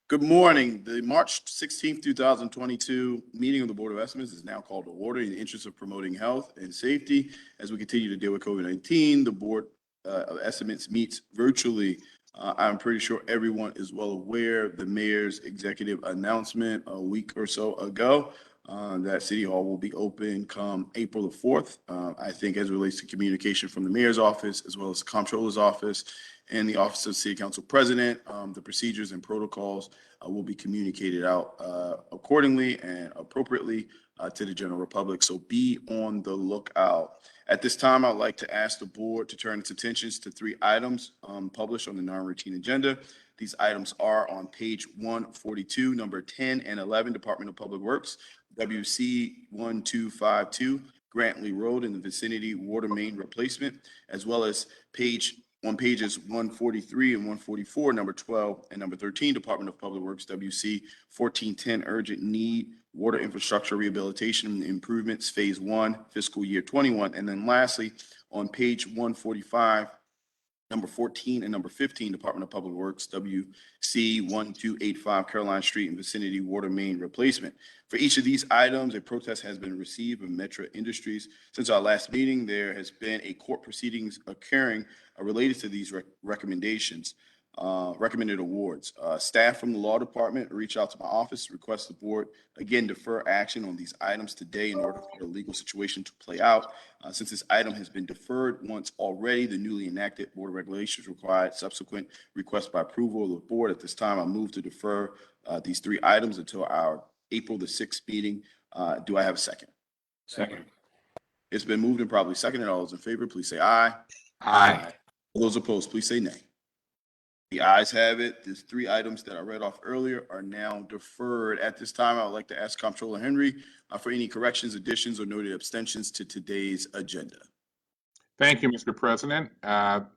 Good morning. The March 16th, 2022 meeting of the Board of Estimates is now called to order in the interest of promoting health and safety. As we continue to deal with COVID-19, the Board of Estimates meets virtually. I'm pretty sure everyone is well aware of the mayor's executive announcement a week or so ago that City Hall will be open come April the 4th. I think as it relates to communication from the mayor's office, as well as the Comptroller's office, and the Office of City Council President, the procedures and protocols will be communicated out accordingly and appropriately to the general public. So be on the lookout. At this time, I'd like to ask the board to turn its attentions to 3 items published on the non-routine agenda. These items are on page 142, number 10 and 11, Department of Public Works, WC 1252, Grantley Road in the Vicinity water main replacement, as well as on pages 143 and 144, number 12 and number 13, Department of Public Works, WC 1410, Urgent Need Water Infrastructure Rehabilitation Improvements, Phase 1, Fiscal Year 21. And then lastly, on page 145, number 14 and number 15, Department of Public Works, WC 1285, Caroline Street and Vicinity water main replacement. For each of these items, a protest has been received by Metro Industries. Since our last meeting, there has been a court proceedings occurring related to these recommendations, recommended awards. Staff from the law department reached out to my office, request the board again defer action on these items today in order for the legal situation to play out. Since this item has been deferred once already, the newly enacted board of regulations required subsequent request by approval of the board. At this time, I move to defer these 3 items until our April the 6th meeting. Do I have a second? Second. It's been moved and probably seconded. All those in favor, please say aye. Aye. All those opposed, please say nay. The ayes have it. These 3 items that I read off earlier are now deferred. At this time, I would like to ask Comptroller Henry for any corrections, additions, or noted abstentions to today's agenda. Thank you, Mr. President. On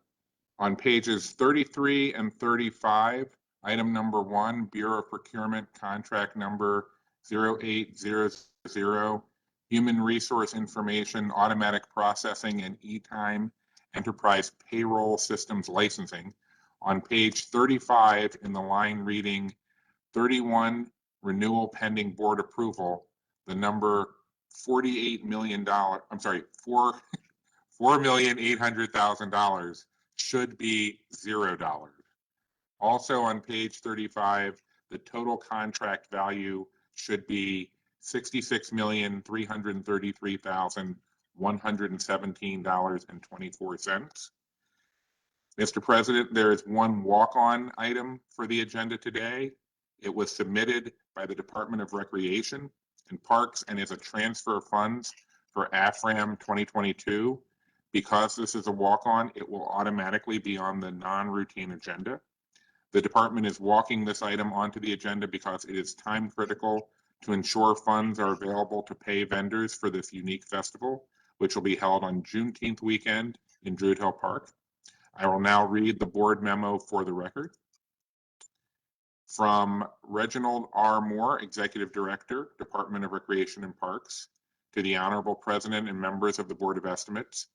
pages 33 and 35, item number 1, Bureau of Procurement contract number 0800, Human Resource Information Automatic Processing and E-Time Enterprise Payroll Systems Licensing. On page 35, in the line reading 31, renewal pending board approval, the number $48 million, $4,800,000 should be $0. Also on page 35, the total contract value should be $66,333,117.24. Mr. President, there is one walk-on item for the agenda today. It was submitted by the Department of Recreation and Parks and is a transfer of funds for Afram 2022. Because this is a walk-on, it will automatically be on the non-routine agenda. The department is walking this item onto the agenda because it is time critical to ensure funds are available to pay vendors for this unique festival, which will be held on Juneteenth weekend in Druid Hill Park. I will now read the board memo for the record. From Reginald R. Moore, Executive Director, Department of Recreation and Parks, to the Honorable President and members of the Board of Estimates,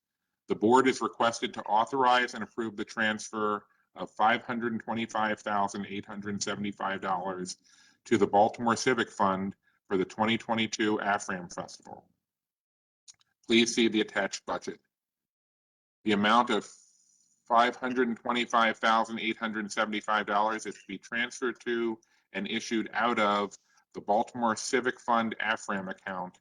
the board is requested to authorize and approve the transfer of $525,875 to the Baltimore Civic Fund for the 2022 Afram Festival. Please see the attached budget. The amount of $525,875 is to be transferred to and issued out of the Baltimore Civic Fund Afram account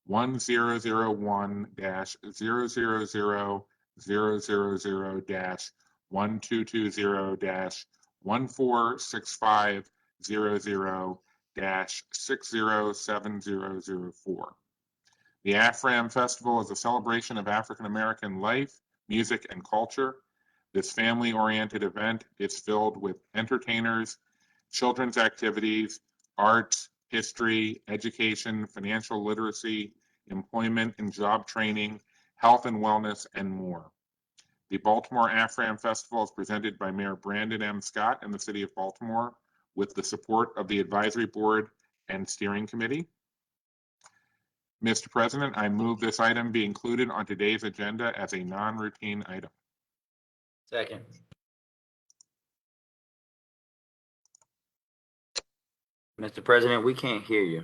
1001-000-0000-1265000-607004. The Afram Festival is a celebration of African American life, music, and culture. This family-oriented event is filled with entertainers, children's activities, arts, history, education, financial literacy, employment and job training, health and wellness, and more. The Baltimore Afram Festival is presented by Mayor Brandon M. Scott and the City of Baltimore with the support of the Advisory Board and Steering Committee. Mr. President, I move this item be included on today's agenda as a non-routine item. Second. Mr. President, we can't hear you.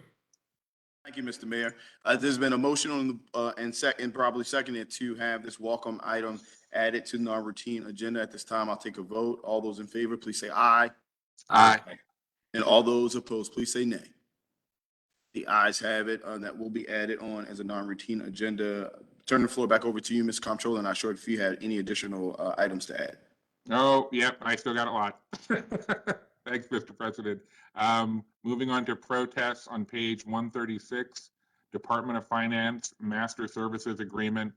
Thank you, Mr. Mayor. There's been a motion on the, and probably seconded to have this welcome item added to non-routine agenda. At this time, I'll take a vote. All those in favor, please say aye. Aye. And all those opposed, please say nay. The ayes have it. That will be added on as a non-routine agenda. Turn the floor back over to you, Ms. Comptroller, and I'm sure if you had any additional items to add. Oh, yep, I still got a lot. Thanks, Mr. President. Moving on to protests on page 136, Department of Finance Master Services Agreement.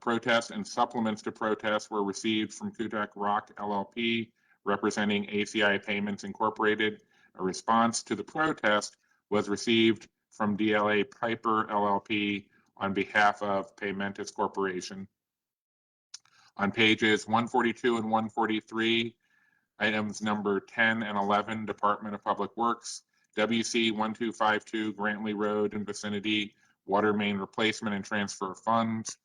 Protests and supplements to protests were received from Kudak Rock LLP, representing ACI Payments Incorporated. A response to the protest was received from DLA Piper LLP on behalf of Paymentus Corporation. On pages 142 and 143, items number 10 and 11, Department of Public Works, WC 1252 Grantley Road and Vicinity, water main replacement and transfer of funds.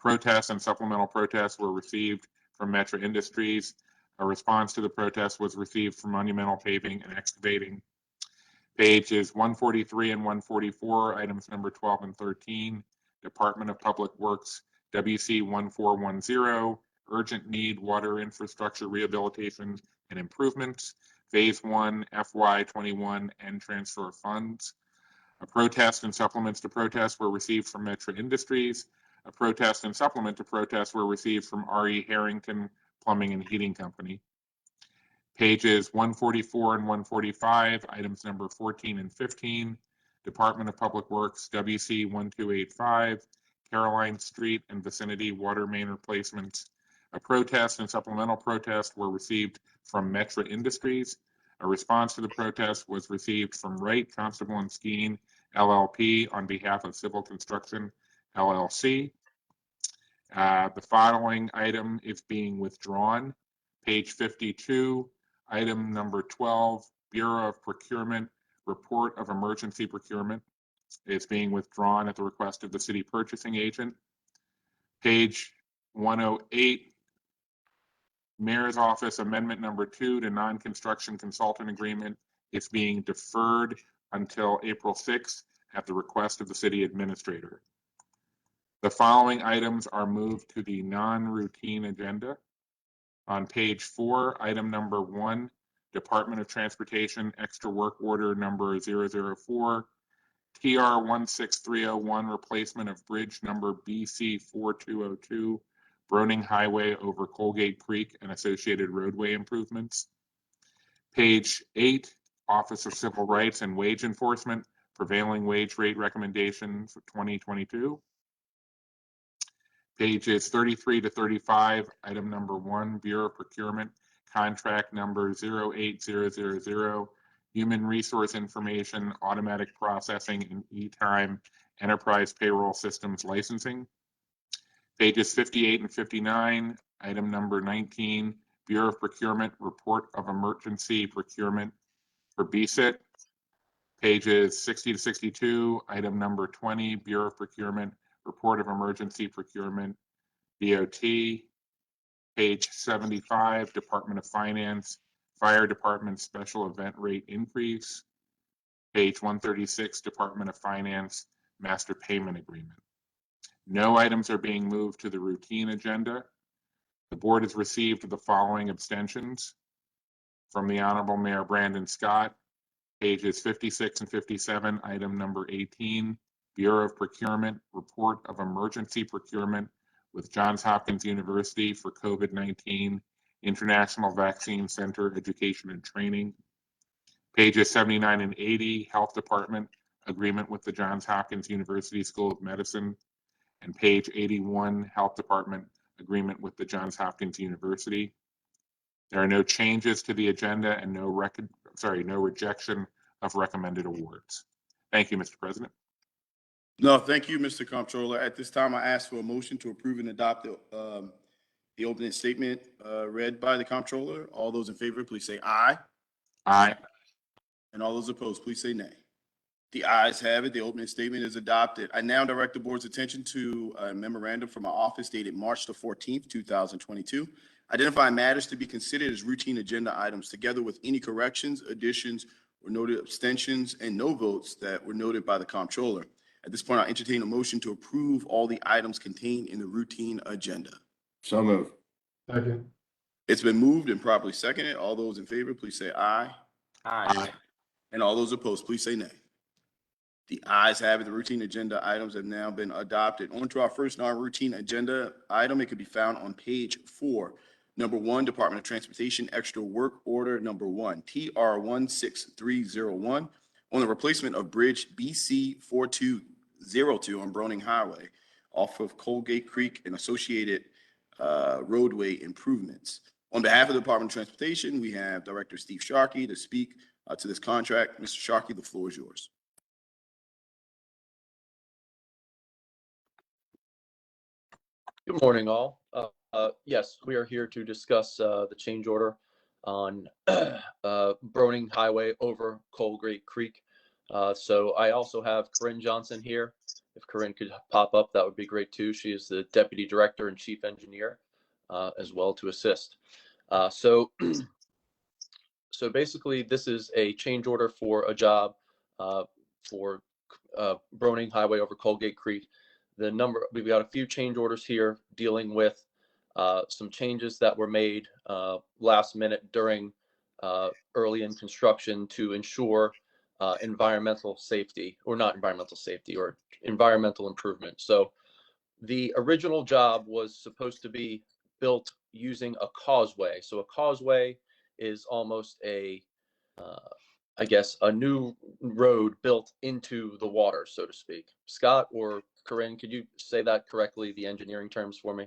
Protests and supplemental protests were received from Metro Industries. A response to the protest was received from Monumental Paving and Excavating. Pages 143 and 144, items number 12 and 13, Department of Public Works, WC 1410, urgent need water infrastructure rehabilitation and improvements, phase 1 FY21 and transfer of funds. A protest and supplements to protest were received from Metro Industries. A protest and supplement to protest were received from R.E. Harrington Plumbing and Heating Company. Pages 144 and 145, items number 14 and 15, Department of Public Works, WC 1285, Caroline Street and Vicinity water main replacements. A protest and supplemental protest were received from Metro Industries. A response to the protest was received from Wright, Constable and Skeen LLP on behalf of Civil Construction LLC. The following item is being withdrawn. Page 52, item number 12, Bureau of Procurement, Report of Emergency Procurement. It's being withdrawn at the request of the city purchasing agent. Page 108, Mayor's Office Amendment number 2 to non-construction consultant agreement. It's being deferred until April 6th at the request of the city administrator. The following items are moved to the non-routine agenda. On page 4, item number 1, Department of Transportation extra work order number 004, TR 16301, replacement of bridge number BC 4202, Broning Highway over Colgate Creek and associated roadway improvements. Page 8, Office of Civil Rights and Wage Enforcement, prevailing wage rate recommendation for 2022. Pages 33 to 35, item number 1, Bureau of Procurement, contract number 08000, Human Resource Information, Automatic Processing, and E-Time Enterprise Payroll Systems Licensing. Pages 58 and 59, item number 19, Bureau of Procurement, Report of Emergency Procurement for BSIT. Pages 60 to 62, item number 20, Bureau of Procurement, Report of Emergency Procurement, DOT. Page 75, Department of Finance, Fire Department Special Event Rate Increase. Page 136, Department of Finance, Master Payment Agreement. No items are being moved to the routine agenda. The board has received the following abstentions from the Honorable Mayor Brandon Scott. Pages 56 and 57, item number 18, Bureau of Procurement, Report of Emergency Procurement with Johns Hopkins University for COVID-19 International Vaccine Center Education and Training. Pages 79 and 80, Health Department, Agreement with the Johns Hopkins University School of Medicine. And page 81, Health Department, Agreement with the Johns Hopkins University. There are no changes to the agenda and no rejection of recommended awards. Thank you, Mr. President. No, thank you, Mr. Comptroller. At this time, I ask for a motion to approve and adopt the opening statement read by the Comptroller. All those in favor, please say aye. Aye. And all those opposed, please say nay. The ayes have it. The opening statement is adopted. I now direct the board's attention to a memorandum from my office dated March the 14th, 2022, identifying matters to be considered as routine agenda items together with any corrections, additions, were noted abstentions, and no votes that were noted by the Comptroller. At this point, I'll entertain a motion to approve all the items contained in the routine agenda. So moved. Second. It's been moved and properly seconded. All those in favor, please say aye. Aye. And all those opposed, please say nay. The ayes have it. The routine agenda items have now been adopted. On to our first non-routine agenda item. It can be found on page 4. Number 1, Department of Transportation Extra Work Order Number 1, TR 16301, on the replacement of Bridge BC 4202 on Broning Highway off of Colgate Creek and associated roadway improvements. On behalf of the Department of Transportation, we have Director Steve Sharkey to speak to this contract. Mr. Sharkey, the floor is yours. Good morning, all. Yes, we are here to discuss the change order on Broning Highway over Colgate Creek. So I also have Corinne Johnson here. If Corinne could pop up, that would be great too. She is the Deputy Director and Chief Engineer as well to assist. So basically, this is a change order for a job for Broning Highway over Colgate Creek. We've got a few change orders here dealing with some changes that were made last minute during early in construction to ensure environmental safety, or not environmental safety, or environmental improvement. So the original job was supposed to be built using a causeway. So a causeway is almost I guess, a new road built into the water, so to speak. Scott or Corinne, could you say that correctly, the engineering terms for me?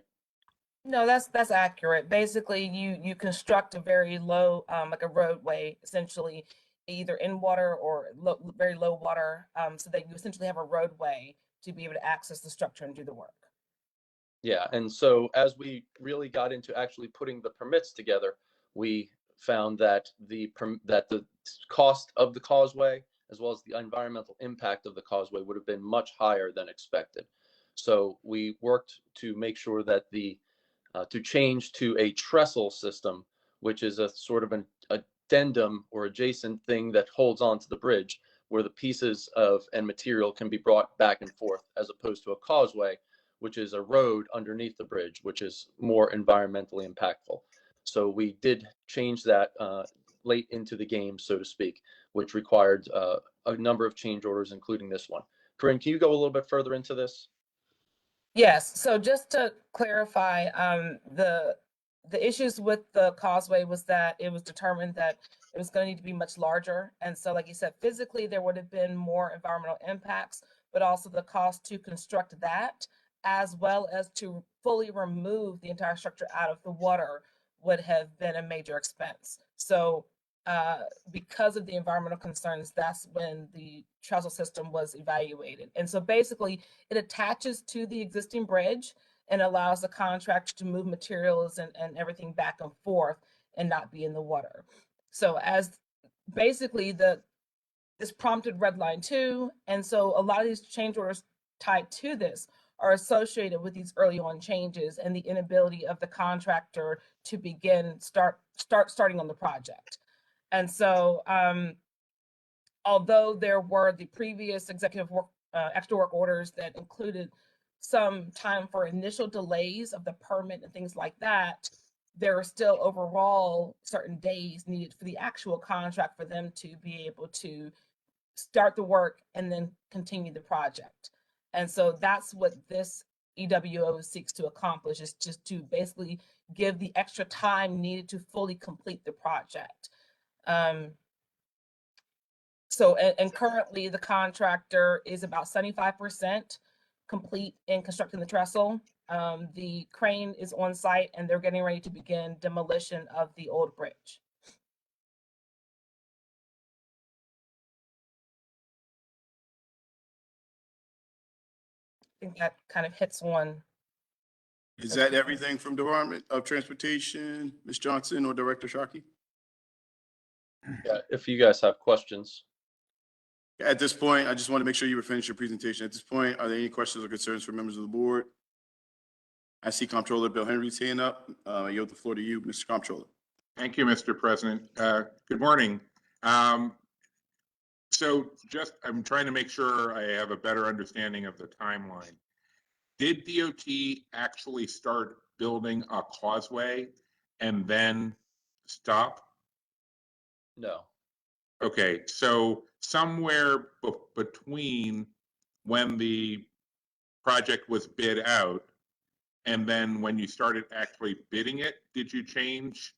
No, that's accurate. Basically, you construct a very low, like a roadway, essentially, either in water or very low water, so that you essentially have a roadway to be able to access the structure and do the work. Yeah, and so as we really got into actually putting the permits together, we found that the cost of the causeway, as well as the environmental impact of the causeway, would have been much higher than expected. So we worked to make sure that to change to a trestle system, which is a sort of an addendum or adjacent thing that holds onto the bridge, where the pieces and material can be brought back and forth, as opposed to a causeway, which is a road underneath the bridge, which is more environmentally impactful. So we did change that late into the game, so to speak, which required a number of change orders, including this one. Corinne, can you go a little bit further into this? Yes, so just to clarify, the issues with the causeway was that it was determined that it was going to need to be much larger. And so, like you said, physically there would have been more environmental impacts, but also the cost to construct that, as well as to fully remove the entire structure out of the water, would have been a major expense. So because of the environmental concerns, that's when the trestle system was evaluated. And so basically it attaches to the existing bridge and allows the contractor to move materials and everything back and forth and not be in the water. So as basically this prompted red line 2. And so a lot of these change orders tied to this are associated with these early on changes and the inability of the contractor to begin starting on the project. And so although there were the previous executive work extra work orders that included some time for initial delays of the permit and things like that, there are still overall certain days needed for the actual contract for them to be able to start the work and then continue the project. And so that's what this EWO seeks to accomplish, is just to basically give the extra time needed to fully complete the project. So currently the contractor is about 75% complete in constructing the trestle. The crane is on site and they're getting ready to begin demolition of the old bridge. I think that kind of hits on. Is that everything from Department of Transportation, Ms. Johnson or Director Sharkey? Yeah, if you guys have questions. At this point, I just want to make sure you were finished your presentation. At this point, are there any questions or concerns from members of the board? I see Comptroller Bill Henry's hand up. I yield the floor to you, Mr. Comptroller. Thank you, Mr. President. Good morning. So just, I'm trying to make sure I have a better understanding of the timeline. Did DOT actually start building a causeway and then stop? No. Okay, so somewhere between when the project was bid out and then when you started actually bidding it, did you change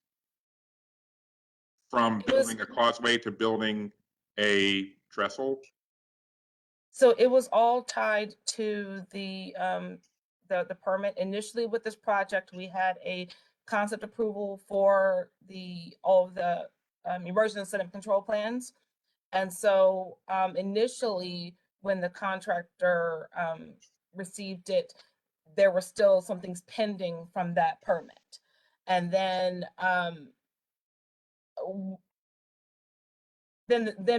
from It was- building a causeway to building a trestle? So it was all tied to the permit. Initially with this project, we had a concept approval for all of the erosion and sediment control plans. And so initially, when the contractor received it, there were still some things pending from that permit. And then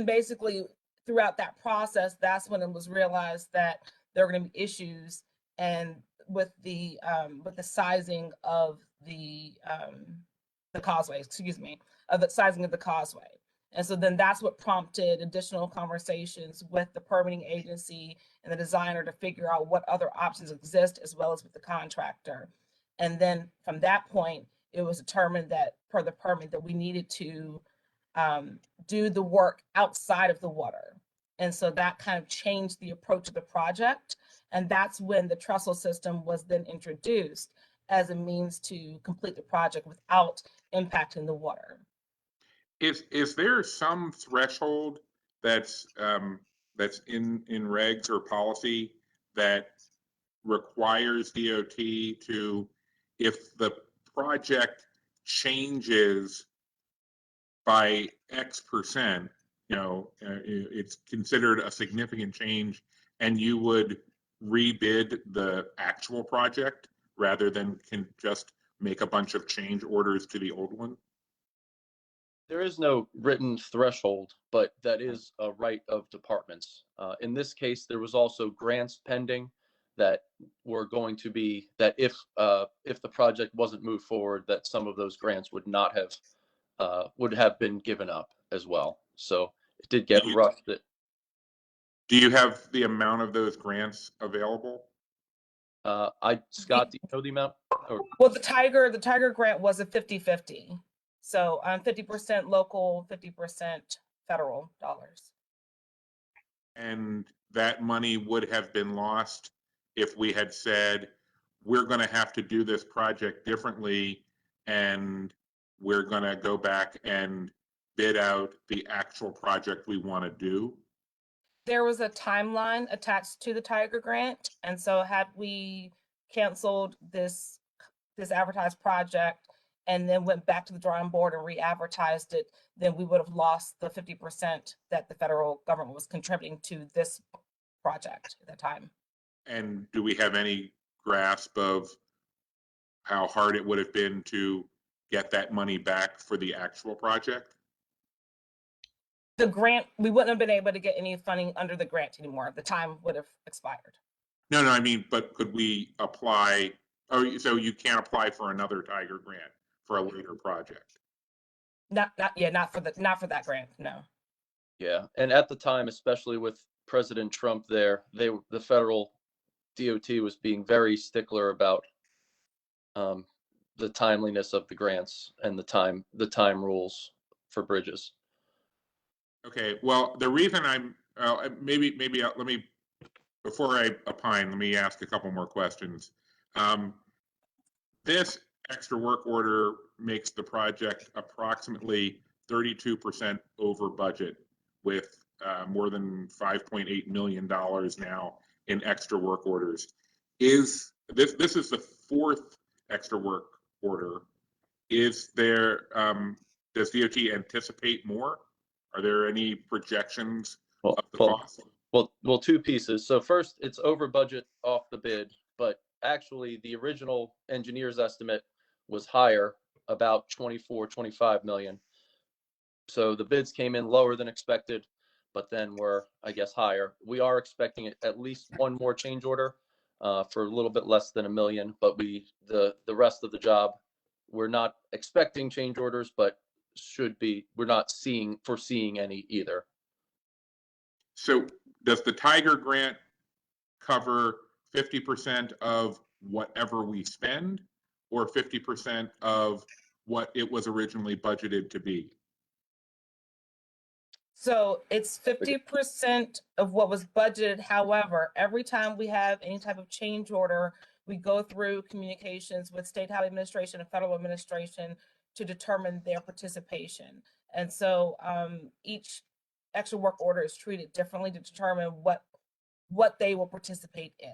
basically throughout that process, that's when it was realized that there were going to be issues and with the sizing of the causeway, excuse me, of the sizing of the causeway. And so then that's what prompted additional conversations with the permitting agency and the designer to figure out what other options exist, as well as with the contractor. And then from that point, it was determined that per the permit that we needed to do the work outside of the water. And so that kind of changed the approach of the project. And that's when the trestle system was then introduced as a means to complete the project without impacting the water. Is there some threshold that's in regs or policy that requires DOT to, if the project changes by X percent, it's considered a significant change, and you would rebid the actual project rather than can just make a bunch of change orders to the old one? There is no written threshold, but that is a right of departments. In this case, there was also grants pending that were going to be, that if the project wasn't moved forward, that some of those grants would have been given up as well. So it did get rushed. Do you have the amount of those grants available? Scott, do you know the amount? Well, the Tiger grant was a 50-50. So 50% local, 50% federal dollars. And that money would have been lost if we had said, we're going to have to do this project differently, and we're going to go back and bid out the actual project we want to do. There was a timeline attached to the Tiger grant. And so had we canceled this advertised project and then went back to the drawing board and re-advertised it, then we would have lost the 50% that the federal government was contributing to this project at that time. And do we have any grasp of how hard it would have been to get that money back for the actual project? The grant, we wouldn't have been able to get any funding under the grant anymore. The time would have expired. No, I mean, but could we apply? Oh, so you can't apply for another Tiger grant for a later project? Not for that grant, no. Yeah, and at the time, especially with President Trump there, the federal DOT was being very stickler about the timeliness of the grants and the time rules for bridges. Okay, well, the reason I'm maybe let me, before I opine, let me ask a couple more questions. This extra work order makes the project approximately 32% over budget, with more than $5.8 million now in extra work orders. This is the fourth extra work order. Is there, does DOT anticipate more? Are there any projections of the cost? Well, two pieces. So first, it's over budget off the bid, but actually the original engineer's estimate was higher, about 25 million. So the bids came in lower than expected, but then were, I guess, higher. We are expecting at least one more change order for a little bit less than $1 million, but the rest of the job, we're not expecting change orders, but we're not foreseeing any either. So does the Tiger grant cover 50% of whatever we spend, or 50% of what it was originally budgeted to be? So it's 50% of what was budgeted. However, every time we have any type of change order, we go through communications with state highway administration and federal administration to determine their participation. And so each extra work order is treated differently to determine what they will participate in.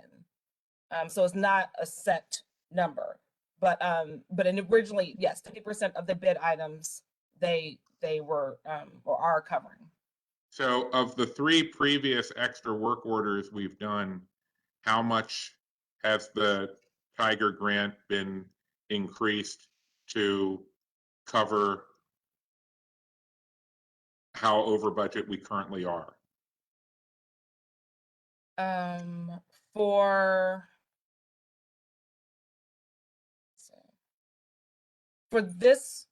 So it's not a set number, but originally, yes, 50% of the bid items they were or are covering. So of the 3 previous extra work orders we've done, how much has the Tiger grant been increased to cover how over budget we currently are? For this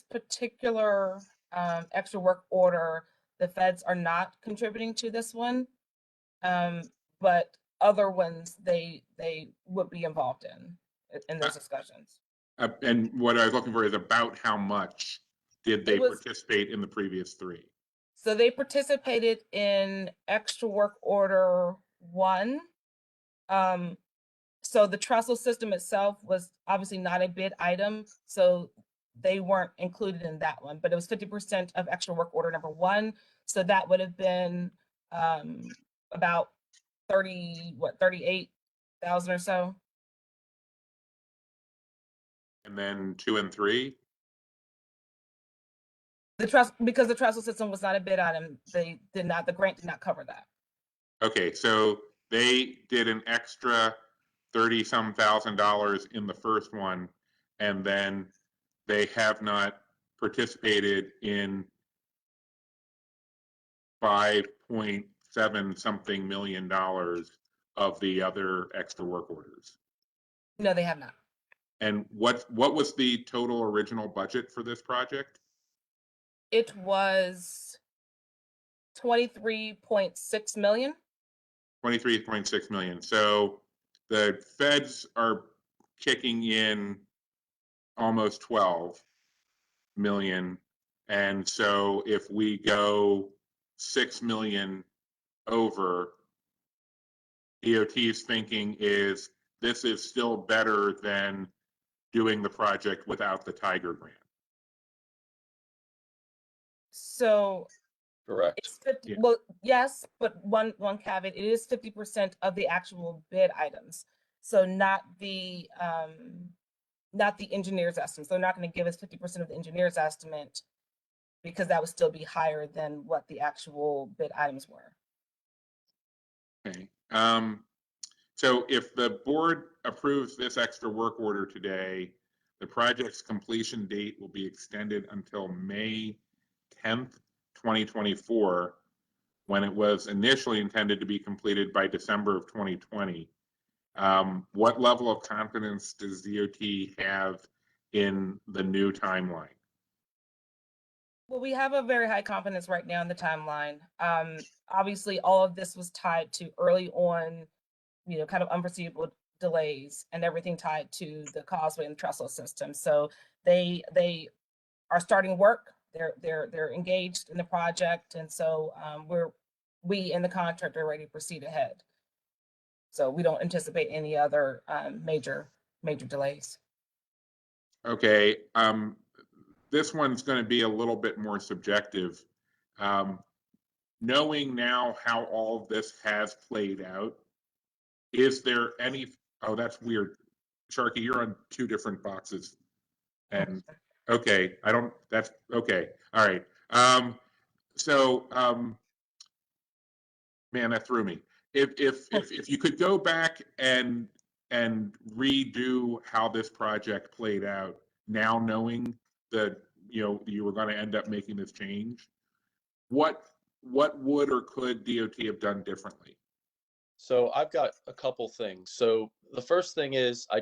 particular extra work order, the feds are not contributing to this one, but other ones they would be involved in those discussions. And what I was looking for is about how much did they participate in the previous 3? So they participated in extra work order 1. So the trestle system itself was obviously not a bid item, so they weren't included in that one, but it was 50% of extra work order number 1. So that would have been about 38,000 or so. And then 2 and 3? Because the trestle system was not a bid item, the grant did not cover that. Okay, so they did an extra $30-some thousand in the first one, and then they have not participated in $5.7 something million of the other extra work orders. No, they have not. And what was the total original budget for this project? It was 23.6 million. 23.6 million. So the feds are kicking in almost 12 million. And so if we go 6 million over, DOT's thinking is this is still better than doing the project without the Tiger grant. So Correct. it's 50, Yeah. well, yes, but one caveat, it is 50% of the actual bid items. So not the engineer's estimate. So they're not going to give us 50% of the engineer's estimate, because that would still be higher than what the actual bid items were. Okay. So if the board approves this extra work order today, the project's completion date will be extended until May 10th, 2024, when it was initially intended to be completed by December of 2020. What level of confidence does DOT have in the new timeline? Well, we have a very high confidence right now in the timeline. Obviously, all of this was tied to early on, kind of unforeseeable delays, and everything tied to the causeway and trestle system. So they are starting work. They're engaged in the project, and so we in the contractor are ready to proceed ahead. So we don't anticipate any other major delays. Okay. This one's going to be a little bit more subjective. Knowing now how all of this has played out, is there any, oh, that's weird. Sharky, you're on 2 different boxes. And okay, that's okay. All right. Man, that threw me. If you could go back and redo how this project played out, now knowing that you were going to end up making this change, what would or could DOT have done differently? So I've got a couple things. So the first thing is I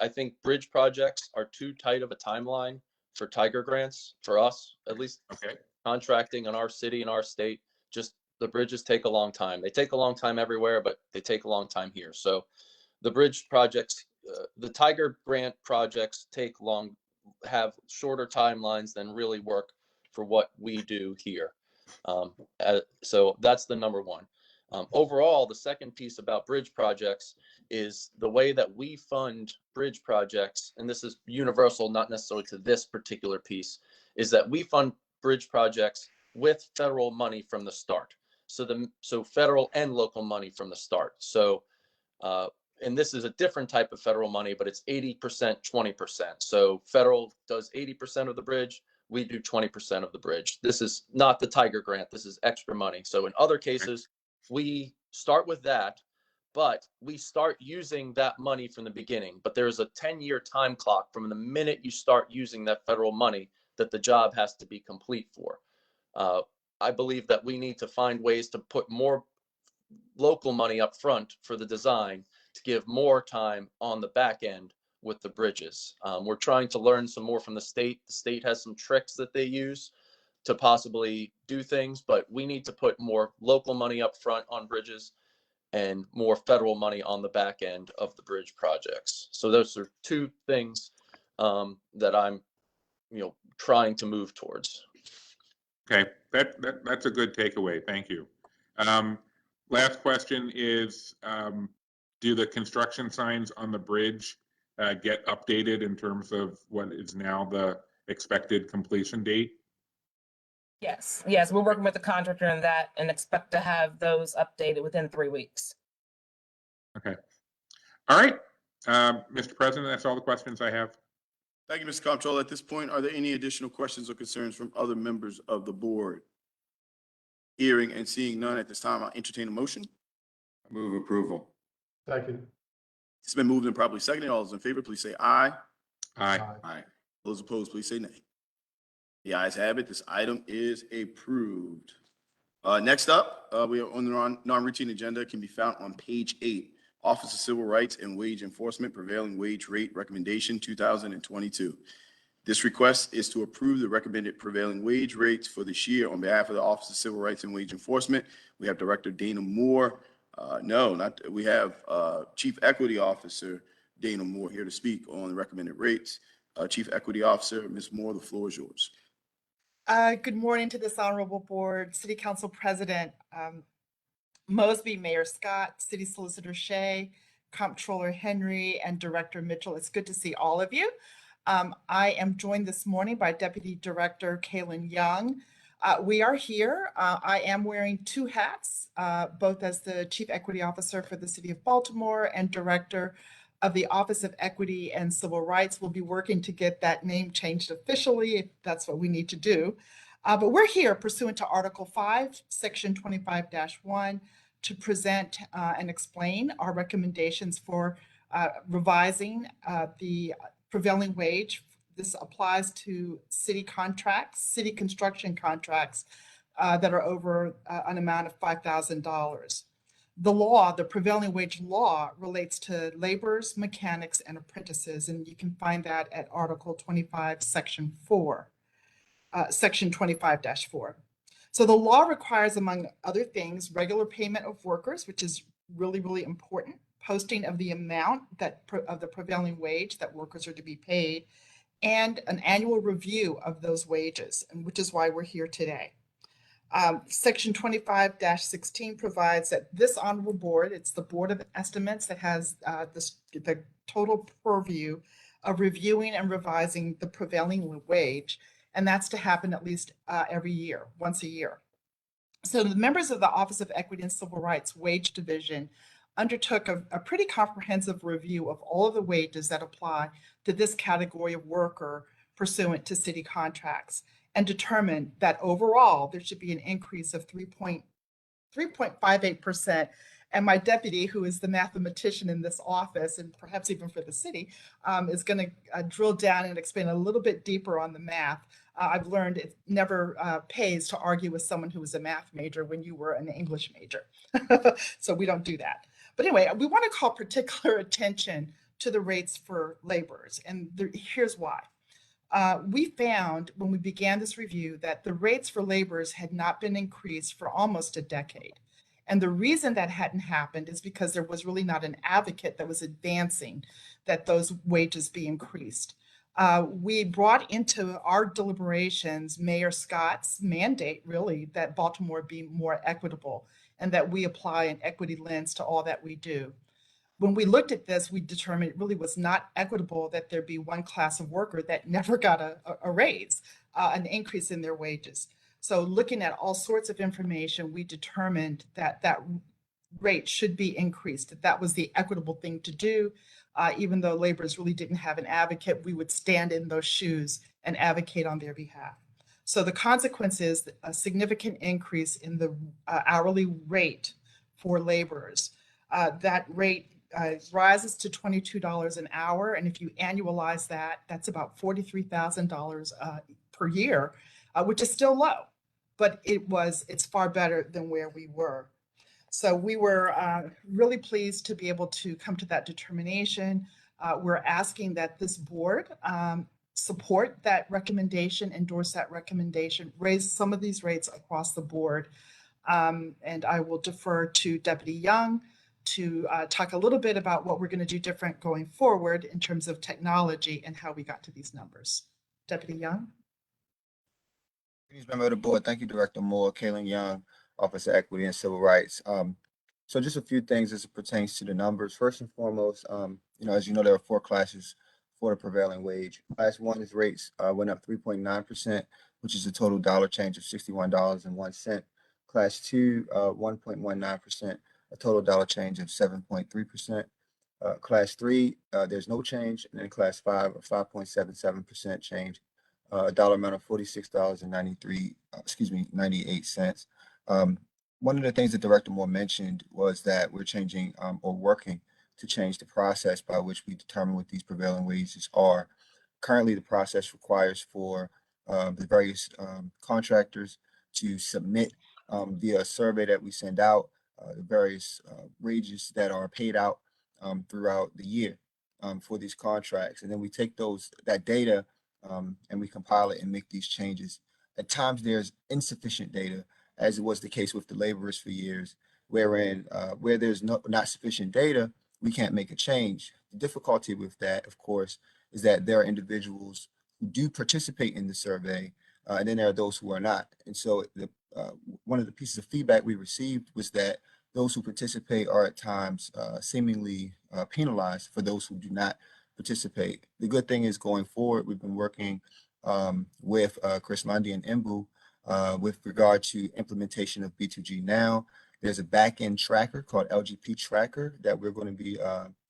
think bridge projects are too tight of a timeline for Tiger grants for us, at least. Okay. Contracting in our city and our state just The bridges take a long time. They take a long time everywhere, but they take a long time here. So the bridge projects, the Tiger grant projects have shorter timelines than really work for what we do here. So that's the number one. Overall, the second piece about bridge projects is the way that we fund bridge projects, and this is universal, not necessarily to this particular piece, is that we fund bridge projects with federal money from the start. So federal and local money from the start. So and this is a different type of federal money, but it's 80%, 20%. So federal does 80% of the bridge, we do 20% of the bridge. This is not the Tiger grant, this is extra money. So in other cases, we start with that, but we start using that money from the beginning. But there's a 10-year time clock from the minute you start using that federal money that the job has to be complete for. I believe that we need to find ways to put more local money up front for the design to give more time on the back end with the bridges. We're trying to learn some more from the state. The state has some tricks that they use to possibly do things, but we need to put more local money up front on bridges and more federal money on the back end of the bridge projects. So those are two things that I'm, trying to move towards. Okay, that's a good takeaway. Thank you. Last question is, do the construction signs on the bridge get updated in terms of what is now the expected completion date? Yes, we're working with the contractor on that and expect to have those updated within 3 weeks. Okay. All right. Mr. President, that's all the questions I have. Thank you, Mr. Comptroller. At this point, are there any additional questions or concerns from other members of the board? Hearing and seeing none at this time, I'll entertain a motion. Move approval. Second. It's been moved and properly seconded. All those in favor, please say aye. Aye. Aye. Those opposed, please say nay. The ayes have it. This item is approved. Next up, we are on the non-routine agenda, can be found on page 8. Office of Civil Rights and Wage Enforcement Prevailing Wage Rate Recommendation 2022. This request is to approve the recommended prevailing wage rates for this year on behalf of the Office of Civil Rights and Wage Enforcement. We have Director Dana Moore. We have Chief Equity Officer Dana Moore here to speak on the recommended rates. Chief Equity Officer, Ms. Moore, the floor is yours. Good morning to this honorable board, City Council President Mosby, Mayor Scott, City Solicitor Shea, Comptroller Henry, and Director Mitchell. It's good to see all of you. I am joined this morning by Deputy Director Kaylin Young. We are here. I am wearing 2 hats, both as the Chief Equity Officer for the City of Baltimore and Director of the Office of Equity and Civil Rights. We'll be working to get that name changed officially if that's what we need to do. But we're here pursuant to Article 5, Section 25-1 to present and explain our recommendations for revising the prevailing wage. This applies to city contracts, city construction contracts that are over an amount of $5,000. The prevailing wage law relates to laborers, mechanics, and apprentices, and you can find that at Article 25, Section 4, Section 25-4. So the law requires, among other things, regular payment of workers, which is really, really important, posting of the amount of the prevailing wage that workers are to be paid, and an annual review of those wages, and which is why we're here today. Section 25-16 provides that this honorable board, it's the Board of Estimates that has the total purview of reviewing and revising the prevailing wage, and that's to happen at least every year, once a year. So the members of the Office of Equity and Civil Rights Wage Division undertook a pretty comprehensive review of all of the wages that apply to this category of worker pursuant to city contracts, and determined that overall there should be an increase of 3.58%. And my deputy, who is the mathematician in this office, and perhaps even for the city, is going to drill down and explain a little bit deeper on the math. I've learned it never pays to argue with someone who was a math major when you were an English major. So we don't do that. But anyway, we want to call particular attention to the rates for laborers, and here's why. We found when we began this review that the rates for laborers had not been increased for almost a decade. And the reason that hadn't happened is because there was really not an advocate that was advancing that those wages be increased. We brought into our deliberations Mayor Scott's mandate, really, that Baltimore be more equitable and that we apply an equity lens to all that we do. When we looked at this, we determined it really was not equitable that there be one class of worker that never got a raise, an increase in their wages. So looking at all sorts of information, we determined that that rate should be increased. That was the equitable thing to do. Even though laborers really didn't have an advocate, we would stand in those shoes and advocate on their behalf. So the consequence is a significant increase in the hourly rate for laborers. That rate rises to $22 an hour. And if you annualize that, that's about $43,000 per year, which is still low, but it's far better than where we were. So we were really pleased to be able to come to that determination. We're asking that this board support that recommendation, endorse that recommendation, raise some of these rates across the board. And I will defer to Deputy Young to talk a little bit about what we're going to do different going forward in terms of technology and how we got to these numbers. Deputy Young. Greetings, member of the board. Thank you, Director Moore, Kaylin Young, Office of Equity and Civil Rights. So just a few things as it pertains to the numbers. First and foremost, as you know, there are 4 classes for the prevailing wage. Class 1 is rates went up 3.9%, which is a total dollar change of $61.01. Class 2, 1.19%, a total dollar change of 7.3%. Class 3, there's no change, and then Class 5, a 5.77% change. A dollar amount of $46.98. One of the things that Director Moore mentioned was that we're changing or working to change the process by which we determine what these prevailing wages are. Currently, the process requires for the various contractors to submit via a survey that we send out the various wages that are paid out throughout the year for these contracts. And then we take that data and we compile it and make these changes. At times, there's insufficient data, as it was the case with the laborers for years, wherein where there's not sufficient data, we can't make a change. The difficulty with that, of course, is that there are individuals who do participate in the survey, and then there are those who are not. And so one of the pieces of feedback we received was that those who participate are at times seemingly penalized for those who do not participate. The good thing is going forward, we've been working with Chris Lundy and Embu with regard to implementation of B2G now. There's a back-end tracker called Lgp Tracker that we're going to be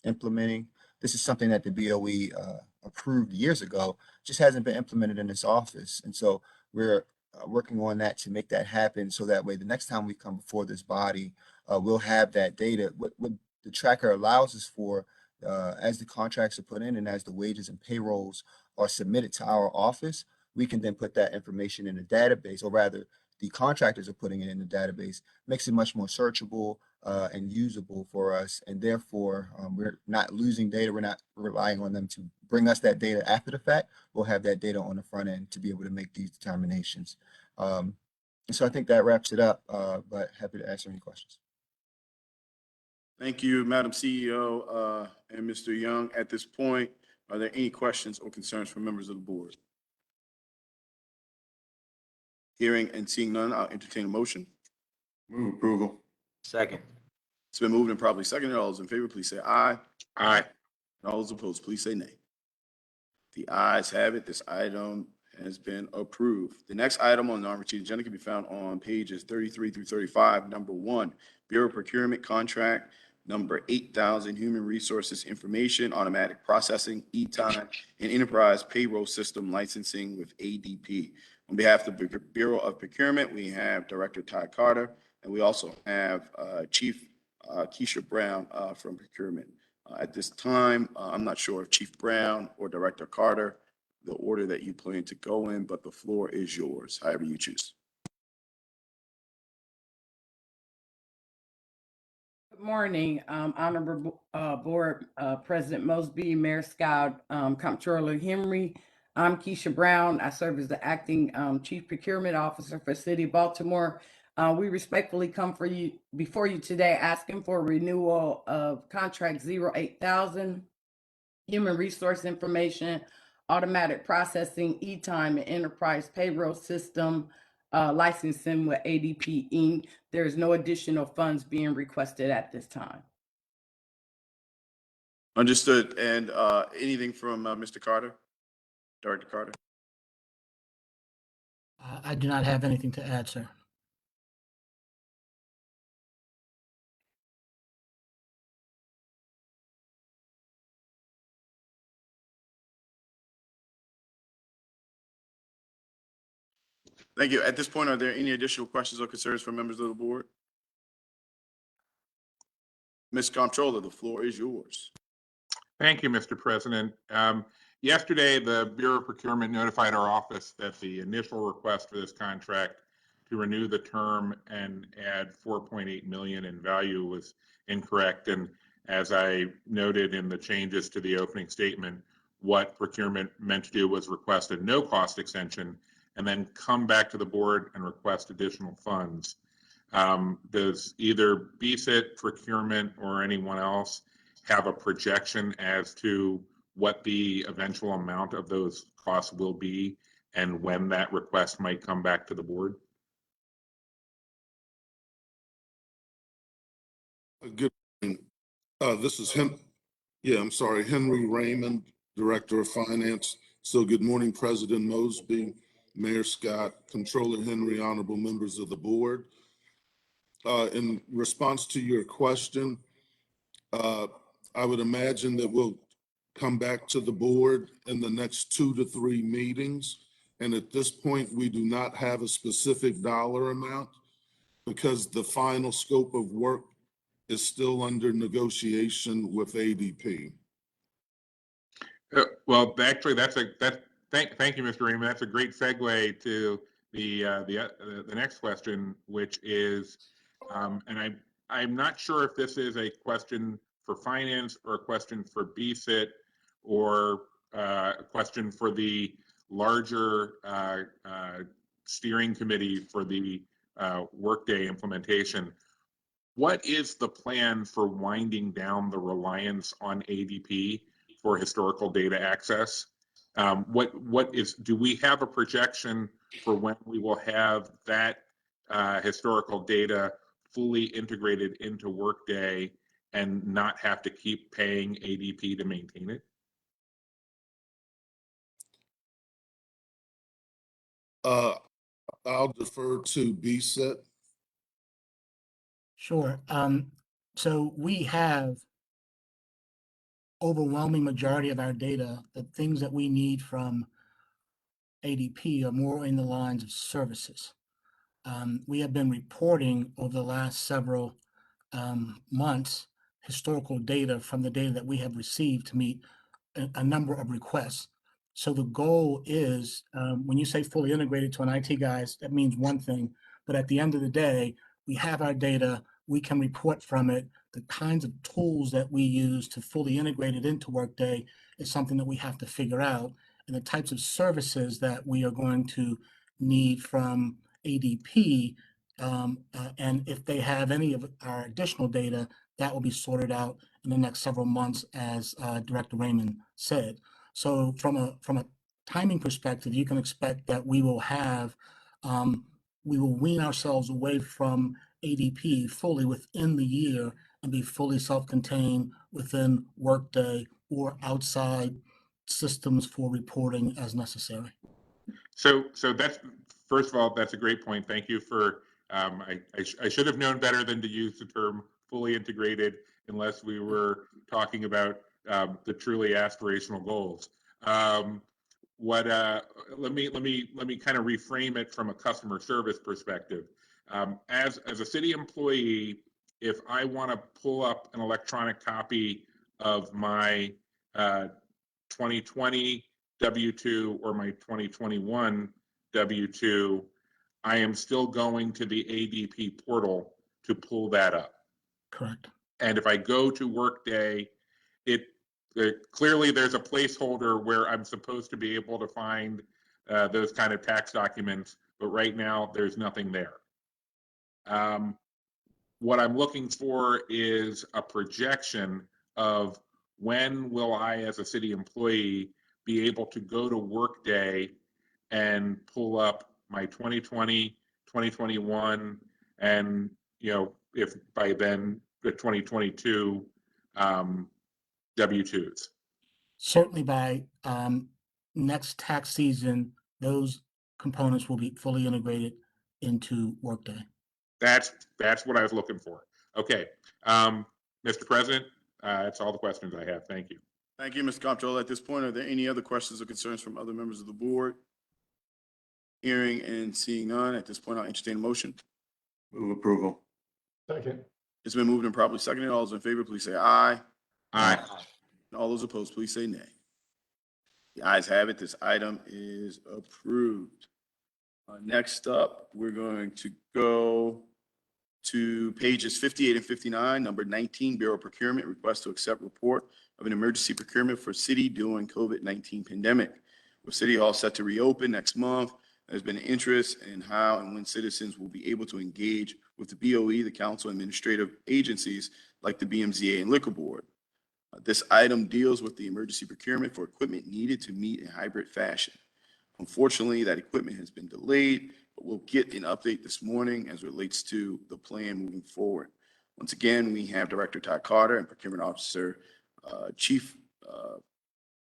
implementing. This is something that the BOE approved years ago, just hasn't been implemented in this office. And so we're working on that to make that happen so that way the next time we come before this body, we'll have that data. What the tracker allows us for, as the contracts are put in and as the wages and payrolls are submitted to our office, we can then put that information in a database, or rather the contractors are putting it in the database, makes it much more searchable and usable for us. And therefore, we're not losing data. We're not relying on them to bring us that data after the fact. We'll have that data on the front end to be able to make these determinations. And so I think that wraps it up, but happy to answer any questions. Thank you, Madam CEO and Mr. Young. At this point, are there any questions or concerns from members of the board? Hearing and seeing none, I'll entertain a motion. Move approval. Second. It's been moved and probably seconded. All those in favor, please say aye. Aye. And all those opposed, please say nay. The ayes have it. This item has been approved. The next item on the non-routine agenda can be found on pages 33 through 35. Number 1, Bureau Procurement Contract. Number 8,000, Human Resources Information, Automatic Processing, E-Time, and Enterprise Payroll System Licensing with ADP. On behalf of the Bureau of Procurement, we have Director Ty Carter, and we also have Chief Keisha Brown from Procurement. At this time, I'm not sure if Chief Brown or Director Carter, the order that you plan to go in, but the floor is yours, however you choose. Good morning, Honorable Board President Mosby, Mayor Scott, Comptroller Henry, I'm Keisha Brown. I serve as the acting Chief Procurement Officer for City of Baltimore. We respectfully come before you today asking for renewal of contract 08000, human resource information, automatic processing, e-time, and enterprise payroll system licensing with ADP Inc. There is no additional funds being requested at this time. Understood. And anything from Mr. Carter? Director Carter? I do not have anything to add, sir. Thank you. At this point, are there any additional questions or concerns from members of the board? Ms. Comptroller, the floor is yours. Thank you, Mr. President. Yesterday, the Bureau of Procurement notified our office that the initial request for this contract to renew the term and add 4.8 million in value was incorrect. And as I noted in the changes to the opening statement, what procurement meant to do was request a no cost extension and then come back to the board and request additional funds. Does either BSIT, procurement, or anyone else have a projection as to what the eventual amount of those costs will be and when that request might come back to the board? Good morning. This is Henry Raymond, Director of Finance. So good morning, President Mosby, Mayor Scott, Comptroller Henry, honorable members of the board. In response to your question, I would imagine that we'll come back to the board in the next 2 to 3 meetings. And at this point, we do not have a specific dollar amount because the final scope of work is still under negotiation with ADP. Well, actually, thank you, Mr. Raymond. That's a great segue to the next question, which is, and I'm not sure if this is a question for finance or a question for BSIT or a question for the larger steering committee for the Workday implementation. What is the plan for winding down the reliance on ADP for historical data access? Do we have a projection for when we will have that historical data fully integrated into Workday and not have to keep paying ADP to maintain it? I'll defer to BSIT. Sure. So we have overwhelming majority of our data, the things that we need from ADP are more in the lines of services. We have been reporting over the last several months historical data from the data that we have received to meet a number of requests. So the goal is, when you say fully integrated to an IT guys, that means one thing, but at the end of the day, we have our data, we can report from it. The kinds of tools that we use to fully integrate it into Workday is something that we have to figure out. And the types of services that we are going to need from ADP, and if they have any of our additional data, that will be sorted out in the next several months, as Director Raymond said. So from a timing perspective, you can expect that we will wean ourselves away from ADP fully within the year and be fully self-contained within Workday or outside systems for reporting as necessary. So that's, first of all, that's a great point. Thank you for, I should have known better than to use the term fully integrated unless we were talking about the truly aspirational goals. Let me kind of reframe it from a customer service perspective. As a city employee, if I want to pull up an electronic copy of my 2020 W-2 or my 2021 W-2, I am still going to the ADP portal to pull that up. Correct. And if I go to Workday, clearly there's a placeholder where I'm supposed to be able to find those kind of tax documents, but right now there's nothing there. What I'm looking for is a projection of when will I, as a city employee, be able to go to Workday and pull up my 2020, 2021, and if by then the 2022 W-2s. Certainly by next tax season, those components will be fully integrated into Workday. That's what I was looking for. Okay, Mr. President, that's all the questions I have. Thank you. Thank you, Mr. Comptroller. At this point, are there any other questions or concerns from other members of the board? Hearing and seeing none, at this point, I'll entertain a motion. Move approval. Second. It's been moved and properly seconded. All those in favor, please say aye. Aye. And all those opposed, please say nay. The ayes have it. This item is approved. Next up, we're going to go to pages 58 and 59, number 19, Bureau Procurement, request to accept report of an emergency procurement for city during COVID-19 pandemic. With City Hall set to reopen next month, there's been interest in how and when citizens will be able to engage with the BOE, the council administrative agencies like the BMZA and Liquor Board. This item deals with the emergency procurement for equipment needed to meet in hybrid fashion. Unfortunately, that equipment has been delayed, but we'll get an update this morning as it relates to the plan moving forward. Once again, we have Director Todd Carter and Procurement Officer Chief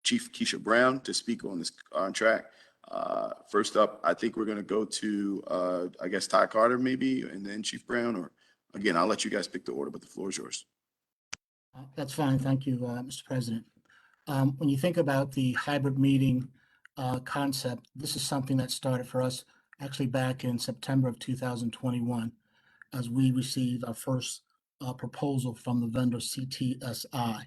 Keisha Brown to speak on this contract. First up, I think we're going to go to, I guess, Todd Carter maybe, and then Chief Brown, or again, I'll let you guys pick the order, but the floor is yours. That's fine. Thank you, Mr. President. When you think about the hybrid meeting concept, this is something that started for us actually back in September of 2021, as we received our first proposal from the vendor CTSI.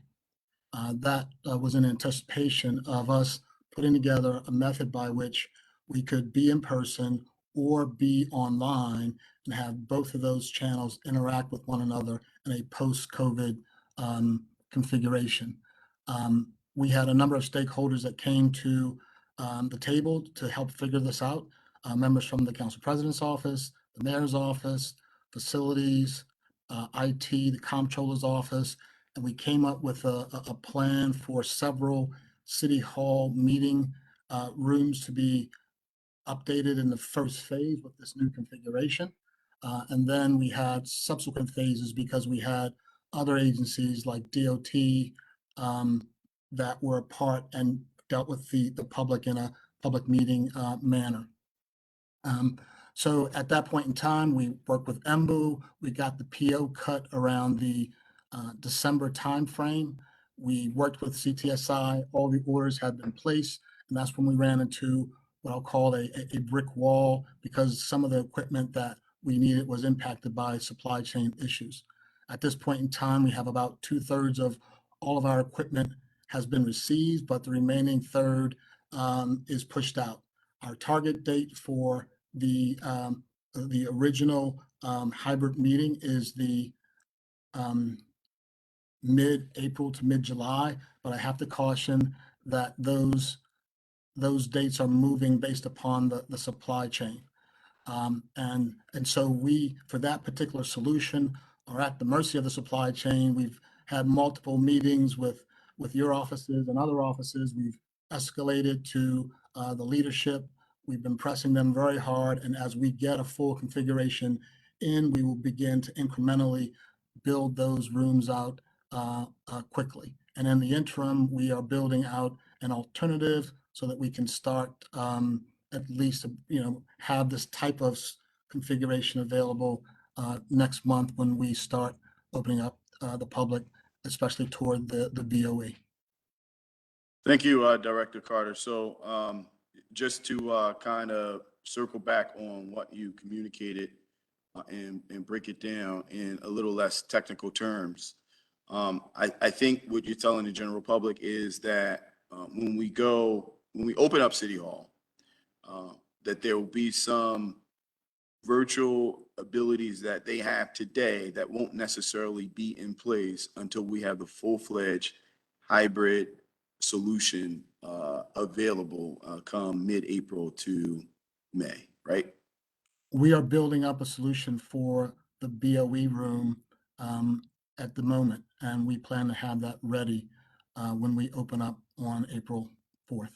That was in anticipation of us putting together a method by which we could be in person or be online and have both of those channels interact with one another in a post-COVID configuration. We had a number of stakeholders that came to the table to help figure this out. Members from the Council President's Office, the Mayor's Office, Facilities, IT, the Comptroller's Office, and we came up with a plan for several City Hall meeting rooms to be updated in the first phase with this new configuration. And then we had subsequent phases because we had other agencies like DOT that were a part and dealt with the public in a public meeting manner. So at that point in time, we worked with EMBU. We got the PO cut around the December timeframe. We worked with CTSI. All the orders had been placed, and that's when we ran into what I'll call a brick wall because some of the equipment that we needed was impacted by supply chain issues. At this point in time, we have about 2/3 of all of our equipment has been received, but the remaining third is pushed out. Our target date for the original hybrid meeting is the mid-April to mid-July, but I have to caution that those dates are moving based upon the supply chain. And so we, for that particular solution, are at the mercy of the supply chain. We've had multiple meetings with your offices and other offices. We've escalated to the leadership. We've been pressing them very hard. And as we get a full configuration in, we will begin to incrementally build those rooms out quickly. And in the interim, we are building out an alternative so that we can start at least, have this type of configuration available next month when we start opening up the public, especially toward the BOE. Thank you, Director Carter. So just to kind of circle back on what you communicated and break it down in a little less technical terms, I think what you're telling the general public is that when we open up City Hall, that there will be some virtual abilities that they have today that won't necessarily be in place until we have the full-fledged hybrid solution available come mid-April to May, right? We are building up a solution for the BOE room at the moment, and we plan to have that ready when we open up on April 4th.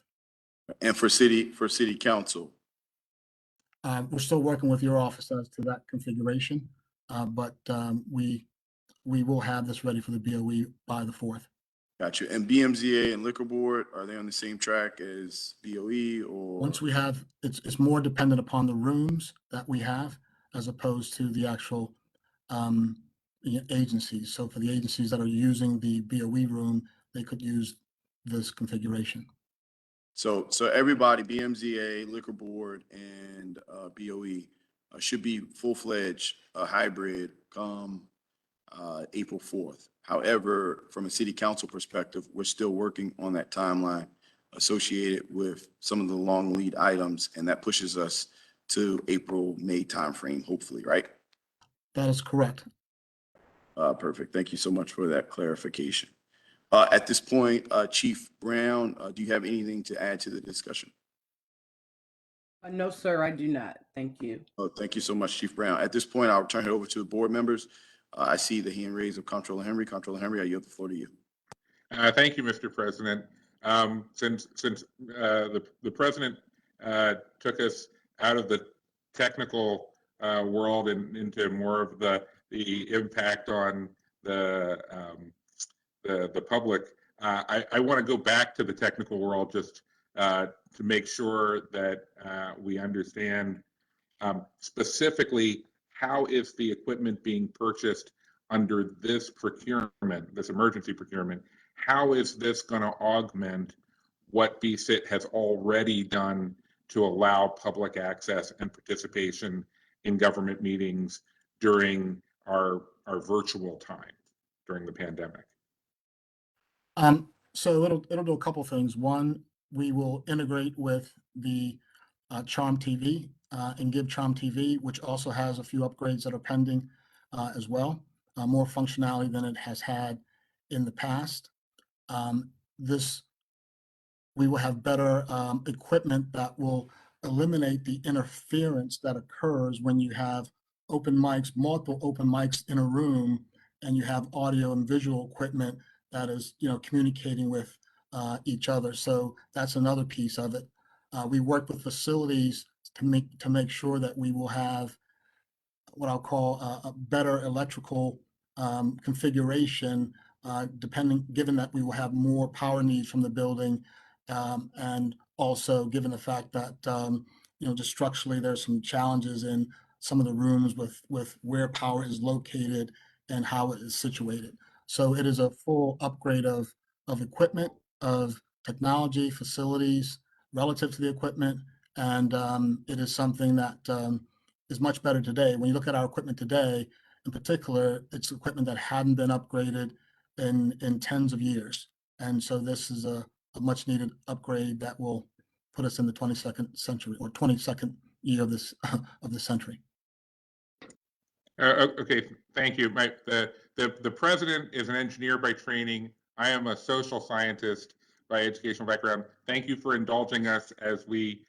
And for city council, We're still working with your office as to that configuration, but we will have this ready for the BOE by the 4th. gotcha. And BMZA and Liquor Board, are they on the same track as BOE or? Once we have, it's more dependent upon the rooms that we have as opposed to the actual agencies. So for the agencies that are using the BOE room, they could use this configuration. So everybody, BMZA, Liquor Board, and BOE should be full-fledged hybrid come April 4th. However, from a city council perspective, we're still working on that timeline associated with some of the long lead items, and that pushes us to April, May timeframe, hopefully, right? That is correct. Perfect. Thank you so much for that clarification. At this point, Chief Brown, do you have anything to add to the discussion? No, sir, I do not. Thank you. Oh, thank you so much, Chief Brown. At this point, I'll turn it over to the board members. I see the hand raised of Comptroller Henry. Comptroller Henry, I yield the floor to you. Thank you, Mr. President. Since the president took us out of the technical world and into more of the impact on the public, I want to go back to the technical world just to make sure that we understand specifically how is the equipment being purchased under this procurement, this emergency procurement. How is this going to augment what BSIT has already done to allow public access and participation in government meetings during our virtual time during the pandemic? So it'll do a couple things. One, we will integrate with the Charm TV and give Charm TV, which also has a few upgrades that are pending as well, more functionality than it has had in the past. We will have better equipment that will eliminate the interference that occurs when you have open mics, multiple open mics in a room, and you have audio and visual equipment that is, communicating with each other. So that's another piece of it. We work with facilities to make sure that we will have what I'll call a better electrical configuration, given that we will have more power needs from the building, and also given the fact that just structurally there's some challenges in some of the rooms with where power is located and how it is situated. So it is a full upgrade of equipment, of technology, facilities relative to the equipment, and it is something that is much better today. When you look at our equipment today, in particular, it's equipment that hadn't been upgraded in tens of years. And so this is a much needed upgrade that will put us in the 22nd century or 22nd year of this century. Okay, thank you. The president is an engineer by training. I am a social scientist by educational background. Thank you for indulging us as we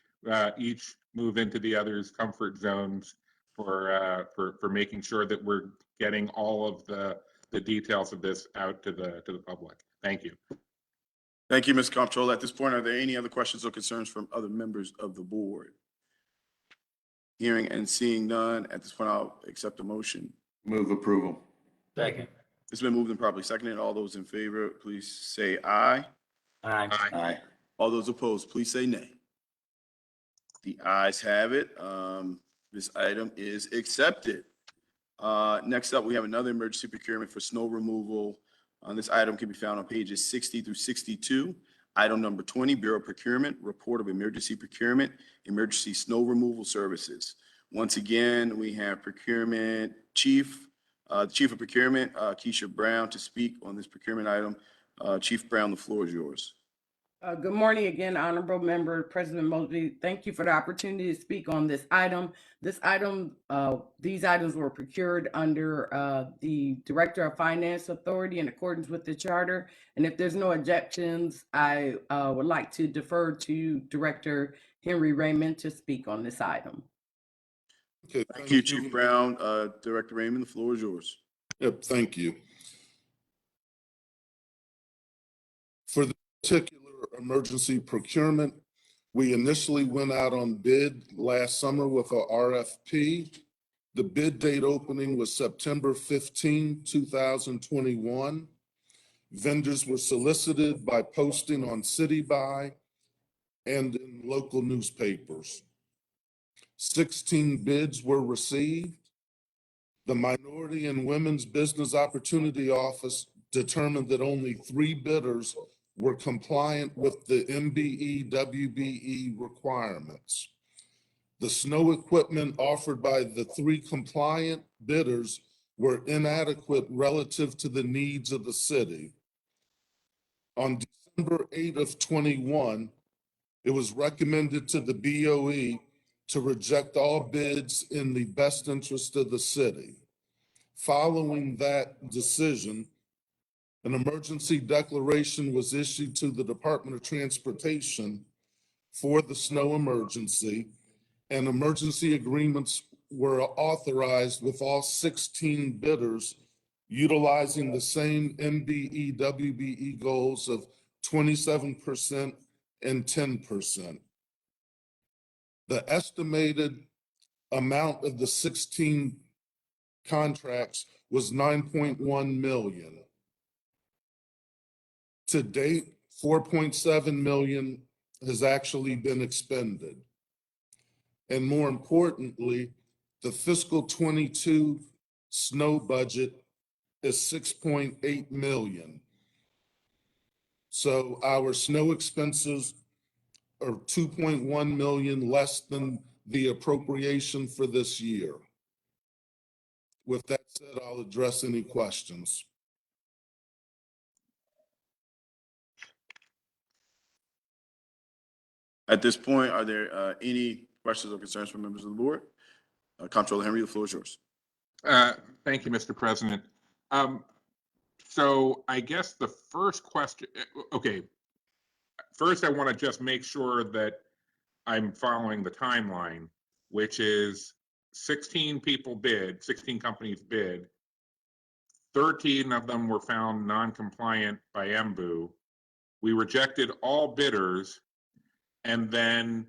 each move into the other's comfort zones for making sure that we're getting all of the details of this out to the public. Thank you. Thank you, Ms. Comptroller. At this point, are there any other questions or concerns from other members of the board? Hearing and seeing none, at this point, I'll accept a motion. Move approval. Second. It's been moved and properly seconded. All those in favor, please say aye. Aye. Aye. All those opposed, please say nay. The ayes have it. This item is accepted. Next up, we have another emergency procurement for snow removal. This item can be found on pages 60 through 62. Item number 20, Bureau Procurement, Report of Emergency Procurement, Emergency Snow Removal Services. Once again, we have Procurement Chief, the Chief of Procurement, Keisha Brown, to speak on this procurement item. Chief Brown, the floor is yours. Good morning again, Honorable Member President Mosby. Thank you for the opportunity to speak on this item. These items were procured under the Director of Finance Authority in accordance with the charter. And if there's no objections, I would like to defer to Director Henry Raymond to speak on this item. Okay, Thank you, Chief Brown. Director Raymond, the floor is yours. Yep, thank you. For the particular emergency procurement, we initially went out on bid last summer with a RFP. The bid date opening was September 15, 2021. Vendors were solicited by posting on CityBuy and in local newspapers. 16 bids were received. The Minority and Women's Business Opportunity Office determined that only 3 bidders were compliant with the MBE WBE requirements. The snow equipment offered by the 3 compliant bidders were inadequate relative to the needs of the city. On December 8 of 21, it was recommended to the BOE to reject all bids in the best interest of the city. Following that decision, an emergency declaration was issued to the Department of Transportation for the snow emergency, and emergency agreements were authorized with all 16 bidders utilizing the same MBE WBE goals of 27% and 10%. The estimated amount of the 16 contracts was $9.1 million. To date, $4.7 million has actually been expended. And more importantly, the fiscal 22 snow budget is $6.8 million. So our snow expenses are $2.1 million less than the appropriation for this year. With that said, I'll address any questions. At this point, are there any questions or concerns from members of the board? Comptroller Henry, the floor is yours. Thank you, Mr. President. So I guess the first question, okay. First, I want to just make sure that I'm following the timeline, which is 16 people bid, 16 companies bid. 13 of them were found non-compliant by MBU. We rejected all bidders, and then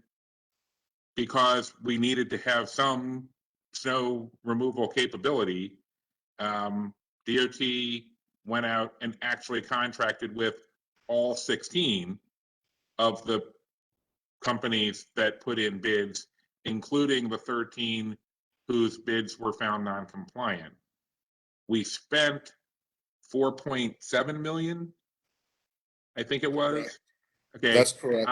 because we needed to have some snow removal capability, DOT went out and actually contracted with all 16 of the companies that put in bids, including the 13 whose bids were found non-compliant. We spent $4.7 million, I think it was. Okay. That's correct.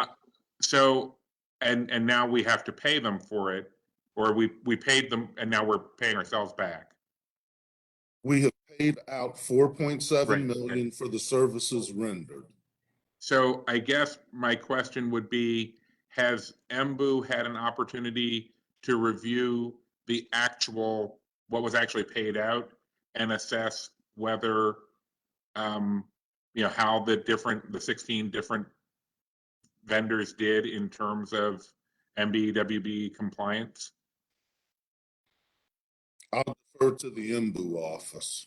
So, and now we have to pay them for it, or we paid them and now we're paying ourselves back. We have paid out $4.7 Right. million for the services rendered. So I guess my question would be, has MBU had an opportunity to review the actual, what was actually paid out and assess whether, how the 16 different vendors did in terms of MBWB compliance? I'll defer to the MBU office.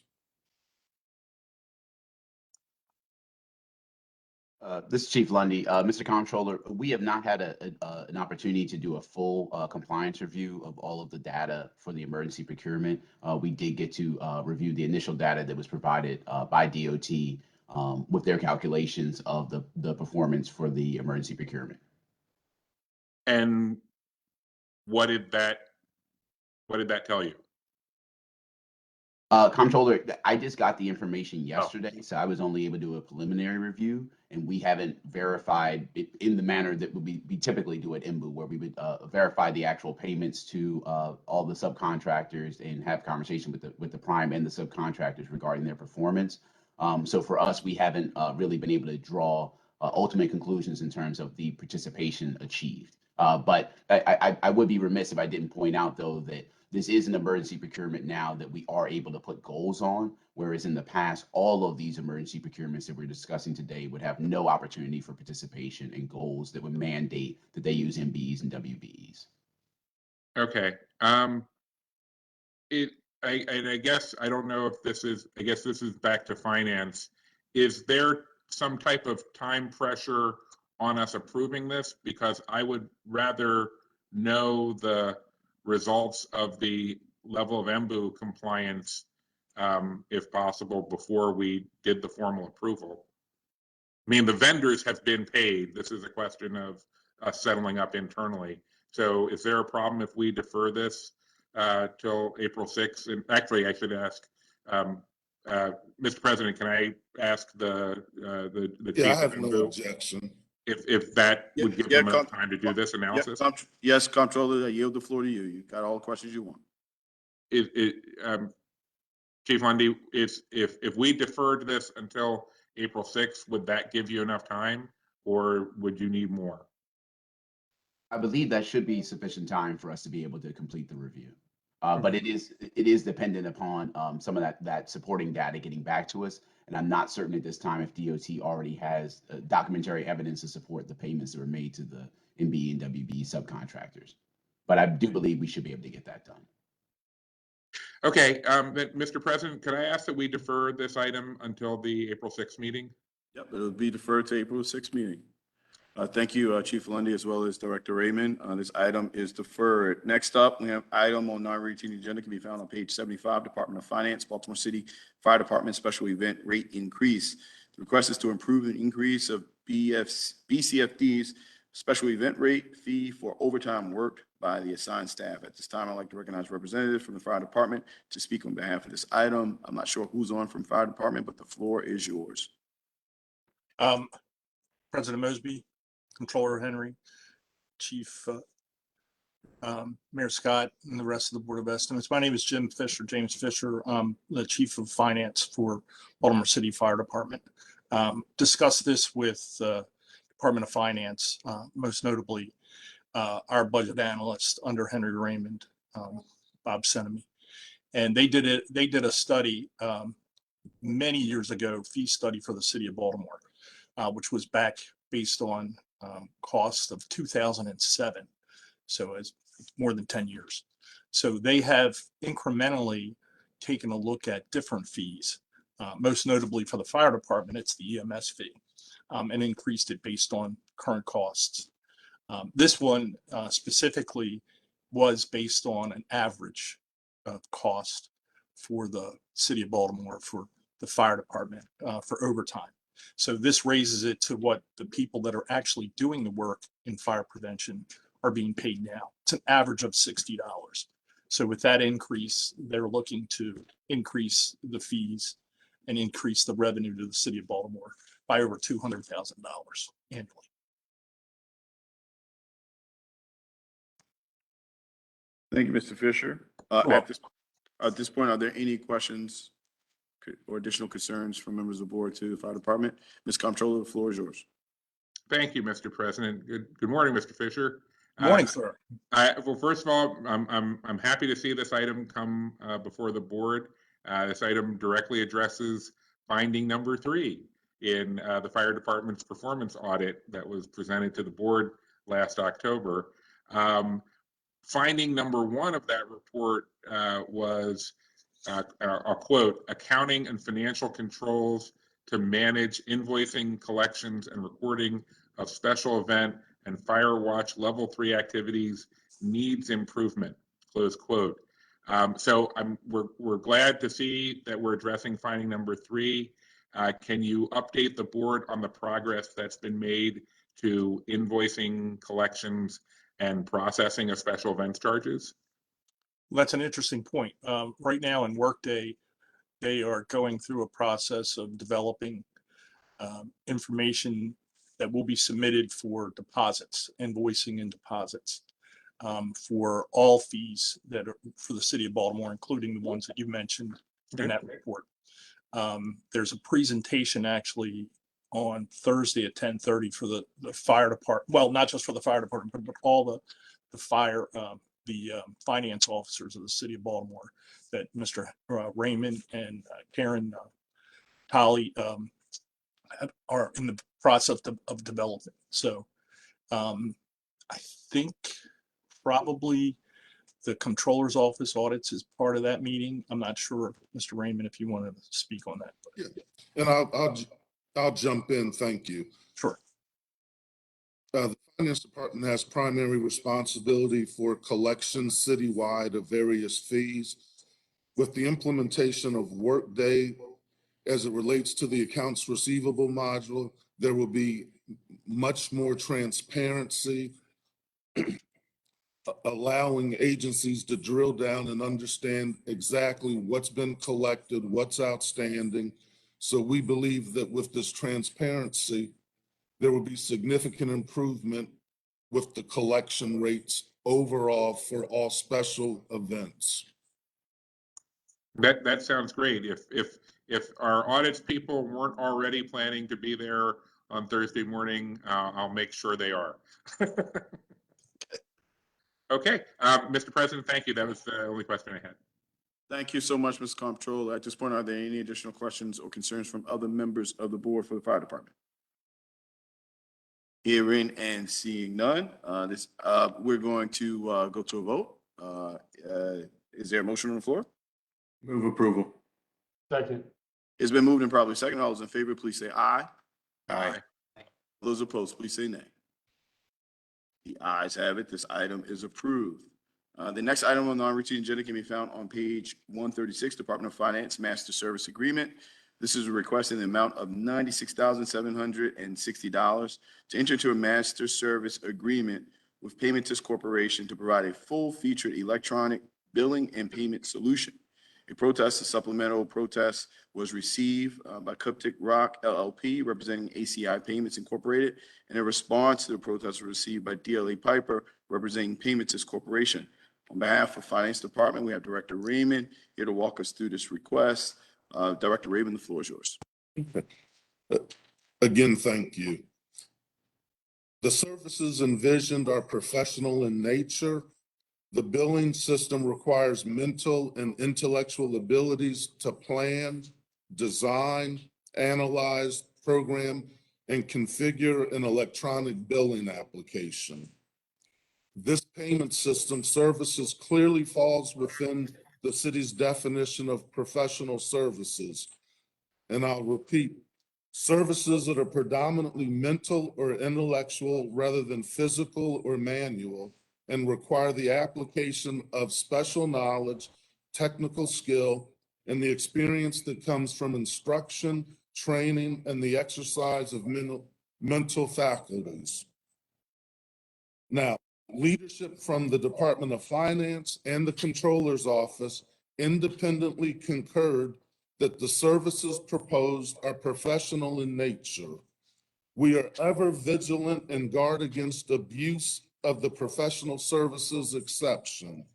This is Chief Lundy. Mr. Comptroller, we have not had an opportunity to do a full compliance review of all of the data for the emergency procurement. We did get to review the initial data that was provided by DOT with their calculations of the performance for the emergency procurement. And what did that tell you? Comptroller, I just got the information yesterday, so I was only able to do a preliminary review, and we haven't verified it in the manner that we typically do at MBU, where we would verify the actual payments to all the subcontractors and have conversation with the prime and the subcontractors regarding their performance. So for us, we haven't really been able to draw ultimate conclusions in terms of the participation achieved. But I would be remiss if I didn't point out, though, that this is an emergency procurement now that we are able to put goals on, whereas in the past, all of these emergency procurements that we're discussing today would have no opportunity for participation in goals that would mandate that they use MBEs and WBEs. Okay. I guess, I don't know if this is, I guess this is back to finance. Is there some type of time pressure on us approving this? Because I would rather know the results of the level of MBU compliance, if possible, before we did the formal approval. I mean, the vendors have been paid. This is a question of us settling up internally. So is there a problem if we defer this till April 6th? And actually, I should ask, Mr. President, can I ask the Yeah, chief I have of no MBU objection. if that would give them enough time to do this analysis? Yes, Comptroller, I yield the floor to you. You got all the questions you want. Chief Lundy, if we deferred this until April 6th, would that give you enough time, or would you need more? I believe that should be sufficient time for us to be able to complete the review. But it is dependent upon some of that supporting data getting back to us. And I'm not certain at this time if DOT already has documentary evidence to support the payments that were made to the MB and WB subcontractors. But I do believe we should be able to get that done. Okay, Mr. President, could I ask that we defer this item until the April 6th meeting? Yep, it'll be deferred to April 6th meeting. Thank you, Chief Lundy, as well as Director Raymond. This item is deferred. Next up, we have item on non-routine agenda can be found on page 75, Department of Finance, Baltimore City Fire Department Special Event Rate Increase. The request is to approve an increase of BCFD's special event rate fee for overtime worked by the assigned staff. At this time, I'd like to recognize representatives from the fire department to speak on behalf of this item. I'm not sure who's on from fire department, but the floor is yours. President Mosby, Comptroller Henry, Chief Mayor Scott, and the rest of the Board of Estimates. My name is James Fisher. I'm the Chief of Finance for Baltimore City Fire Department. Discussed this with Department of Finance, most notably our budget analyst under Henry Raymond, Bob Senemy. And they did a study many years ago, fee study for the city of Baltimore, which was back based on cost of 2007. So it's more than 10 years. So they have incrementally taken a look at different fees, most notably for the fire department, it's the EMS fee, and increased it based on current costs. This one specifically was based on an average cost for the city of Baltimore for the fire department for overtime. So this raises it to what the people that are actually doing the work in fire prevention are being paid now. It's an average of $60. So with that increase, they're looking to increase the fees and increase the revenue to the city of Baltimore by over $200,000 annually. Thank you, Mr. Fisher. At this point, are there any questions or additional concerns from members of the board to the fire department? Ms. Comptroller, the floor is yours. Thank you, Mr. President. Good morning, Mr. Fisher. Good morning, sir. Well, first of all, I'm happy to see this item come before the board. This item directly addresses finding number 3 in the fire department's performance audit that was presented to the board last October. Finding number 1 of that report was, I'll quote, accounting and financial controls to manage invoicing, collections, and recording of special event and fire watch level 3 activities needs improvement, close quote. So we're glad to see that we're addressing finding number 3. Can you update the board on the progress that's been made to invoicing, collections, and processing of special events charges? Well, that's an interesting point. Right now in Workday, they are going through a process of developing information that will be submitted for deposits, invoicing and deposits for all fees that are for the city of Baltimore, including the ones that you mentioned in that report. There's a presentation actually on Thursday at 10:30 for the fire department. Well, not just for the fire department, but all the fire, finance officers of the city of Baltimore, that Mr. Raymond and Karen Tolly are in the process of development. So I think probably the Comptroller's office audits is part of that meeting. I'm not sure, Mr. Raymond, if you want to speak on that. Yeah, and I'll jump in. Thank you. Sure. The finance department has primary responsibility for collections citywide of various fees. With the implementation of Workday as it relates to the accounts receivable module, there will be much more transparency, allowing agencies to drill down and understand exactly what's been collected, what's outstanding. So we believe that with this transparency, there will be significant improvement with the collection rates overall for all special events. That sounds great. If our audits people weren't already planning to be there on Thursday morning, I'll make sure they are. Okay, Mr. President, thank you. That was the only question I had. Thank you so much, Mr. Comptroller. At this point, are there any additional questions or concerns from other members of the board for the fire department? Hearing and seeing none, we're going to go to a vote. Is there a motion on the floor? Move approval. Second. It's been moved and probably second. All those in favor, please say aye. Aye. Those opposed, please say nay. The ayes have it. This item is approved. The next item on the non-routine agenda can be found on page 136, Department of Finance Master Service Agreement. This is a request in the amount of $96,760 to enter into a master service agreement with Paymentus Corporation to provide a full-featured electronic billing and payment solution. A protest, a supplemental protest, was received by Cuptic Rock LLP, representing ACI Payments Incorporated, and a response to the protest was received by DLA Piper, representing Paymentus Corporation. On behalf of Finance Department, we have Director Raymond here to walk us through this request. Director Raymond, the floor is yours. Again, thank you. The services envisioned are professional in nature. The billing system requires mental and intellectual abilities to plan, design, analyze, program, and configure an electronic billing application. This payment system services clearly falls within the city's definition of professional services. And I'll repeat, services that are predominantly mental or intellectual rather than physical or manual, and require the application of special knowledge, technical skill, and the experience that comes from instruction, training, and the exercise of mental faculties. Now, leadership from the Department of Finance and the Comptroller's Office independently concurred that the services proposed are professional in nature. We are ever vigilant and guard against abuse of the professional services exception.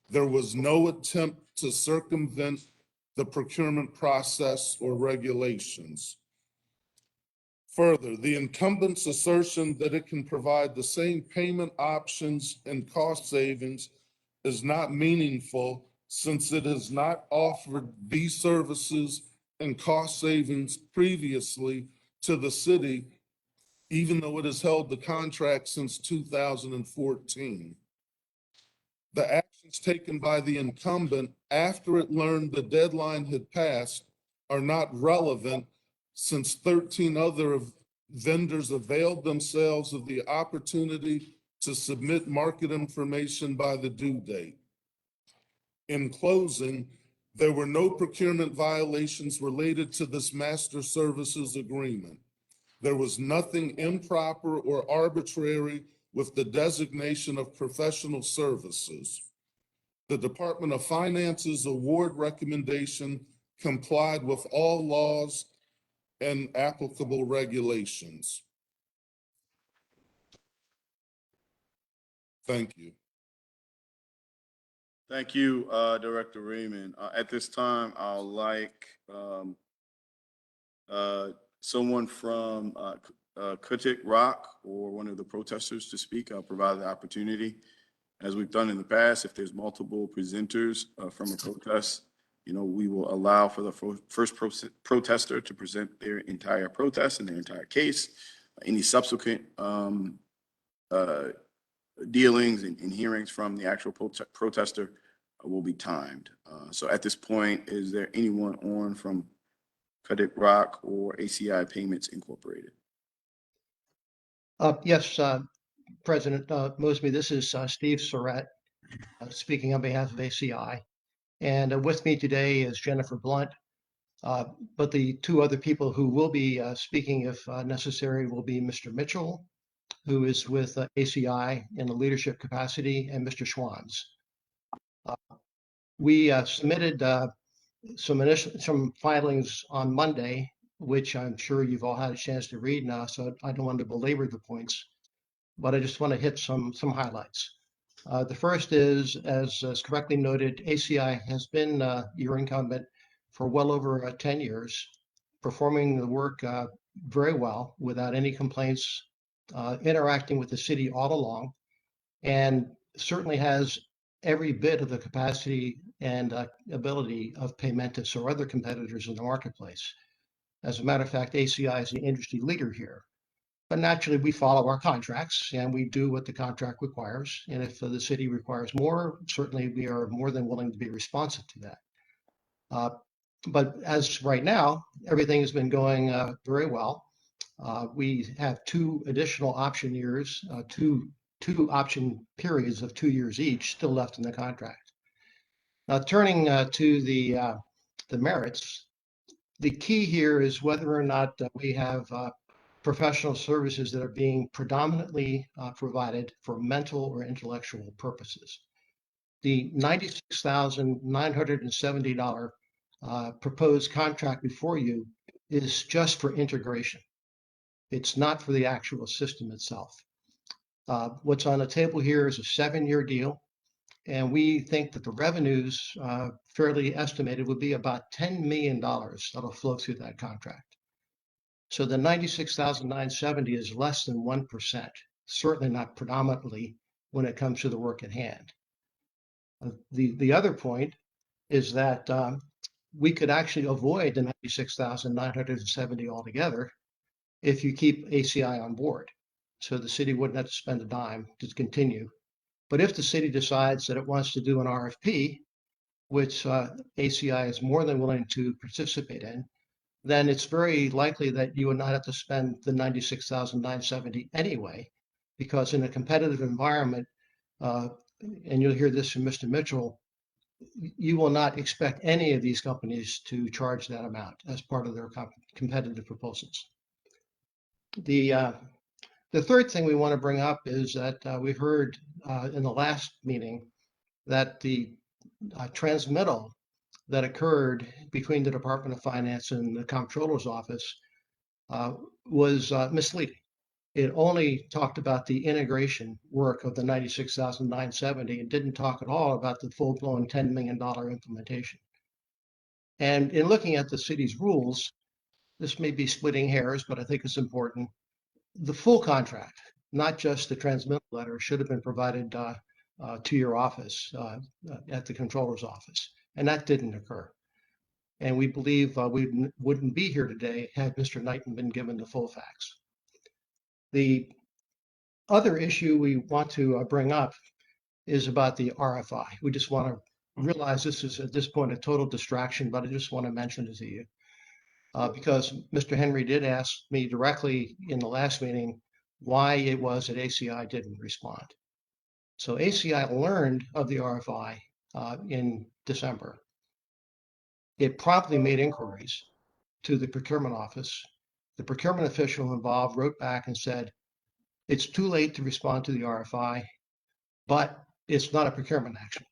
There was no attempt to circumvent the procurement process or regulations. Further, the incumbent's assertion that it can provide the same payment options and cost savings is not meaningful, since it has not offered these services and cost savings previously to the city, even though it has held the contract since 2014. The actions taken by the incumbent after it learned the deadline had passed are not relevant, since 13 other vendors availed themselves of the opportunity to submit market information by the due date. In closing, there were no procurement violations related to this master services agreement. There was nothing improper or arbitrary with the designation of professional services. The Department of Finance's award recommendation complied with all laws and applicable regulations. Thank you. Thank you, Director Raymond. At this time, I'll like someone from Kutik Rock or one of the protesters to speak, I'll provide the opportunity. As we've done in the past, if there's multiple presenters from a protest, we will allow for the first protester to present their entire protest and their entire case. Any subsequent dealings and hearings from the actual protester will be timed. So at this point, is there anyone on from Kutik Rock or ACI Payments Incorporated? Yes, President Mosby, this is Steve Surratt speaking on behalf of ACI. And with me today is Jennifer Blunt. But the two other people who will be speaking, if necessary, will be Mr. Mitchell, who is with ACI in a leadership capacity, and Mr. Schwanz. We submitted some filings on Monday, which I'm sure you've all had a chance to read now, so I don't want to belabor the points, but I just want to hit some highlights. The first is, as correctly noted, ACI has been your incumbent for well over 10 years, performing the work very well without any complaints, interacting with the city all along, and certainly has every bit of the capacity and ability of Paymentus or other competitors in the marketplace. As a matter of fact, ACI is the industry leader here. But naturally, we follow our contracts and we do what the contract requires. And if the city requires more, certainly we are more than willing to be responsive to that. But as right now, everything has been going very well. We have two additional option years, two option periods of 2 years each still left in the contract. Now, turning to the merits, the key here is whether or not we have professional services that are being predominantly provided for mental or intellectual purposes. The $96,970 proposed contract before you is just for integration. It's not for the actual system itself. What's on the table here is a 7-year deal, and we think that the revenues fairly estimated would be about $10 million that'll flow through that contract. So the 96,970 is less than 1%, certainly not predominantly when it comes to the work at hand. The other point is that we could actually avoid the 96,970 altogether if you keep ACI on board. So the city wouldn't have to spend a dime to continue. But if the city decides that it wants to do an RFP, which ACI is more than willing to participate in, then it's very likely that you would not have to spend the 96,970 anyway, because in a competitive environment, and you'll hear this from Mr. Mitchell, you will not expect any of these companies to charge that amount as part of their competitive proposals. The third thing we want to bring up is that we heard in the last meeting that the transmittal that occurred between the Department of Finance and the Comptroller's office was misleading. It only talked about the integration work of the 96,970 and didn't talk at all about the full-blown $10 million implementation. And in looking at the city's rules, this may be splitting hairs, but I think it's important. The full contract, not just the transmittal letter, should have been provided to your office at the Comptroller's office. And that didn't occur. And we believe we wouldn't be here today had Mr. Knighton been given the full facts. The other issue we want to bring up is about the RFI. We just want to realize this is at this point a total distraction, but I just want to mention it to you. Because Mr. Henry did ask me directly in the last meeting why it was that ACI didn't respond. So ACI learned of the RFI in December. It promptly made inquiries to the procurement office. The procurement official involved wrote back and said, it's too late to respond to the RFI, but it's not a procurement action.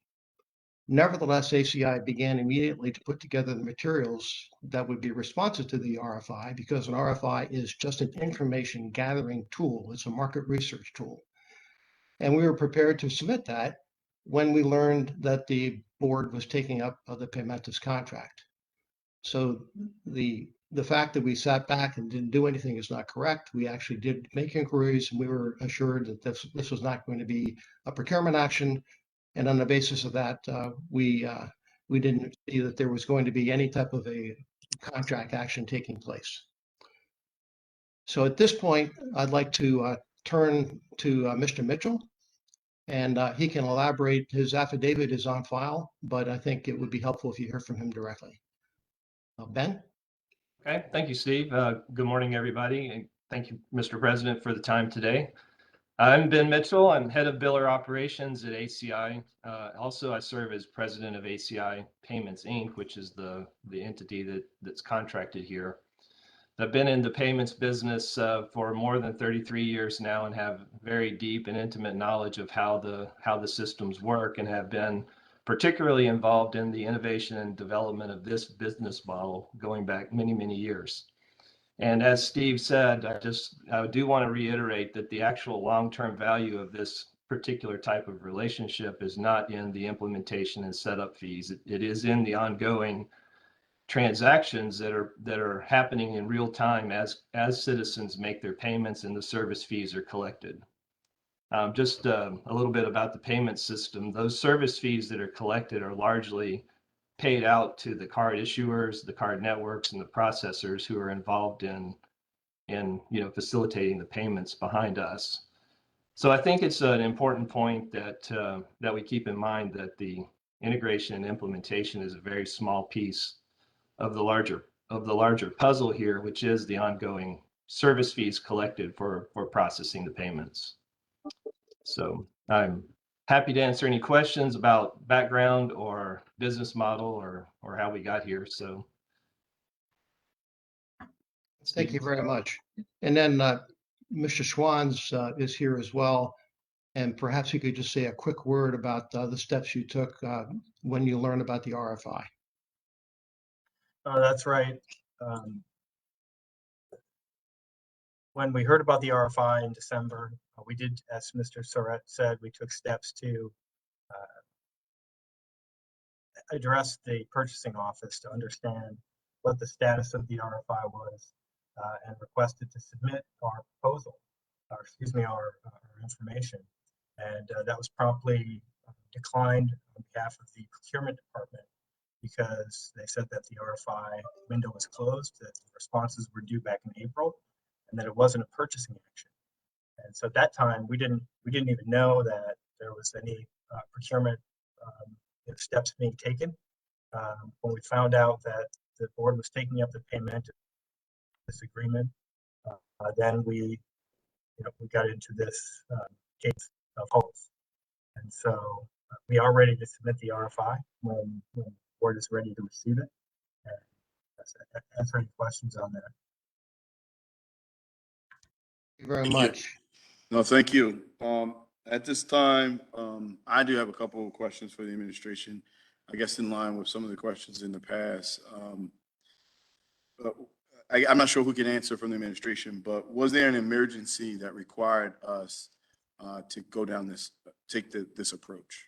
Nevertheless, ACI began immediately to put together the materials that would be responsive to the RFI, because an RFI is just an information gathering tool. It's a market research tool. And we were prepared to submit that when we learned that the board was taking up the Paymentus contract. So the the fact that we sat back and didn't do anything is not correct. We actually did make inquiries, and we were assured that this was not going to be a procurement action. And on the basis of that, we didn't see that there was going to be any type of a contract action taking place. So at this point, I'd like to turn to Mr. Mitchell, and he can elaborate. His affidavit is on file, but I think it would be helpful if you hear from him directly. Ben? Okay, thank you, Steve. Good morning, everybody, and thank you, Mr. President, for the time today. I'm Ben Mitchell. I'm head of biller operations at ACI. Also, I serve as president of ACI Payments, Inc., which is the entity that's contracted here. I've been in the payments business for more than 33 years now and have very deep and intimate knowledge of how the systems work, and have been particularly involved in the innovation and development of this business model going back many, many years. And as Steve said, I do want to reiterate that the actual long-term value of this particular type of relationship is not in the implementation and setup fees. It is in the ongoing transactions that are happening in real time as citizens make their payments and the service fees are collected. Just a little bit about the payment system. Those service fees that are collected are largely paid out to the card issuers, the card networks, and the processors who are involved in facilitating the payments behind us. So I think it's an important point that we keep in mind that the integration and implementation is a very small piece of the larger puzzle here, which is the ongoing service fees collected for processing the payments. So I'm happy to answer any questions about background or business model or how we got here. So Thank you very much. And then Mr. Schwans is here as well. And perhaps you could just say a quick word about the steps you took when you learned about the RFI. That's right. When we heard about the RFI in December, we did, as Mr. Surratt said, we took steps to address the purchasing office to understand what the status of the RFI was, and requested to submit our proposal, or excuse me, our information. And that was promptly declined on behalf of the procurement department, because they said that the RFI window was closed, that the responses were due back in April, and that it wasn't a purchasing action. And so at that time, we didn't even know that there was any procurement steps being taken. When we found out that the board was taking up the payment disagreement, then we got into this case of hopes. And so we are ready to submit the RFI when the board is ready to receive it. And answer any questions on that. Thank you very much. No, thank you. At this time, I do have a couple of questions for the administration, I guess in line with some of the questions in the past. I'm not sure who can answer from the administration, but was there an emergency that required us to go down this approach?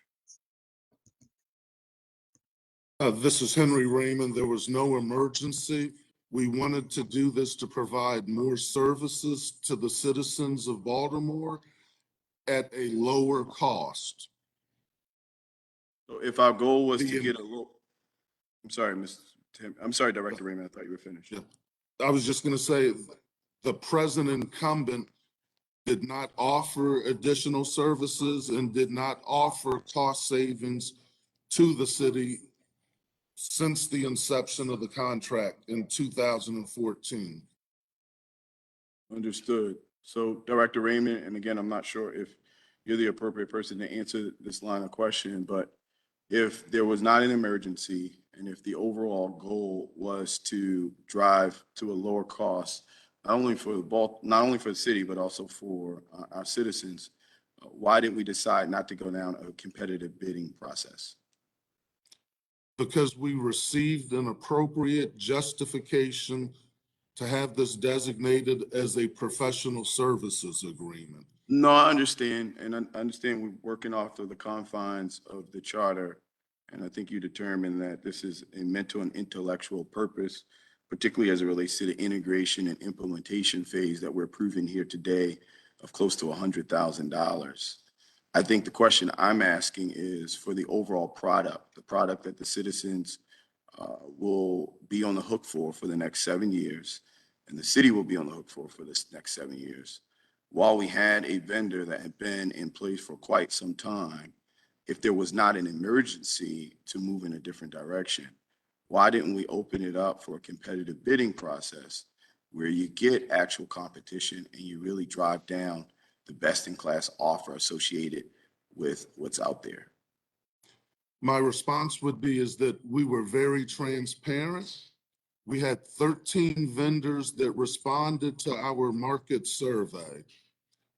This is Henry Raymond. There was no emergency. We wanted to do this to provide more services to the citizens of Baltimore at a lower cost. So if our goal was to get I'm sorry, Mr. Tim. I'm sorry, Director Raymond. I thought you were finished. Yeah. I was just going to say the present incumbent did not offer additional services and did not offer cost savings to the city since the inception of the contract in 2014. Understood. So Director Raymond, and again, I'm not sure if you're the appropriate person to answer this line of question, but if there was not an emergency and if the overall goal was to drive to a lower cost, not only for the city, but also for our citizens, why did we decide not to go down a competitive bidding process? Because we received an appropriate justification to have this designated as a professional services agreement. No, I understand. And I understand we're working off of the confines of the charter. And I think you determined that this is a mental and intellectual purpose. particularly as it relates to the integration and implementation phase that we're approving here today of close to $100,000. I think the question I'm asking is for the overall product, the product that the citizens will be on the hook for the next 7 years, and the city will be on the hook for this next 7 years. While we had a vendor that had been in place for quite some time, if there was not an emergency to move in a different direction, why didn't we open it up for a competitive bidding process where you get actual competition and you really drive down the best-in-class offer associated with what's out there? My response would be is that we were very transparent. We had 13 vendors that responded to our market survey.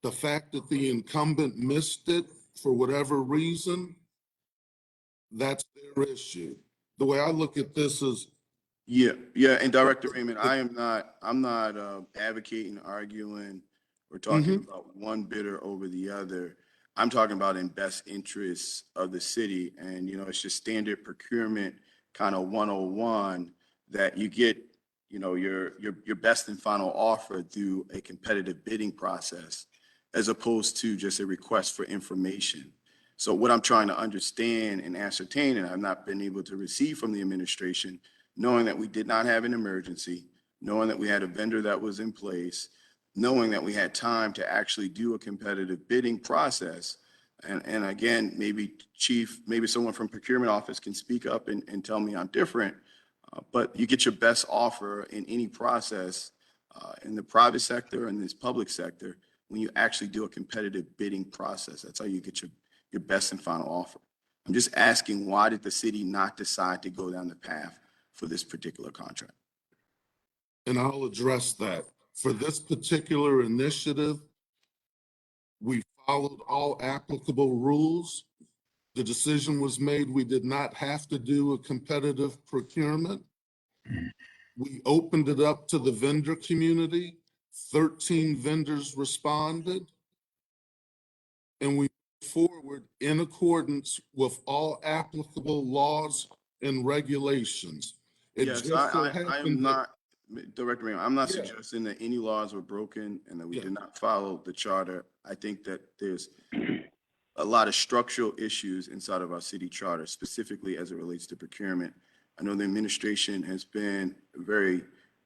The fact that the incumbent missed it for whatever reason, that's their issue. The way I look at this is, Yeah, and Director Raymond, I'm not advocating, arguing, or talking about one bidder over the other. I'm talking about in best interests of the city, and it's just standard procurement kind of 101 that you get, your best and final offer through a competitive bidding process, as opposed to just a request for information. So what I'm trying to understand and ascertain, and I've not been able to receive from the administration, knowing that we did not have an emergency, knowing that we had a vendor that was in place, knowing that we had time to actually do a competitive bidding process. And again, maybe someone from procurement office can speak up and tell me I'm different, but you get your best offer in any process in the private sector and this public sector when you actually do a competitive bidding process. That's how you get your best and final offer. I'm just asking, why did the city not decide to go down the path for this particular contract? and I'll address that. For this particular initiative, we followed all applicable rules. The decision was made, we did not have to do a competitive procurement. We opened it up to the vendor community. 13 vendors responded. And we moved forward in accordance with all applicable laws and regulations. Yes, I am not, Director Raymond, I'm not suggesting that any laws were broken and that we did not follow the charter. I think that there's a lot of structural issues inside of our city charter, specifically as it relates to procurement. I know the administration has been very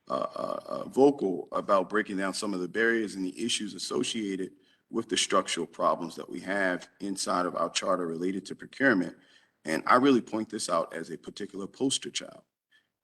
vocal about breaking down some of the barriers and the issues associated with the structural problems that we have inside of our charter related to procurement. And I really point this out as a particular poster child.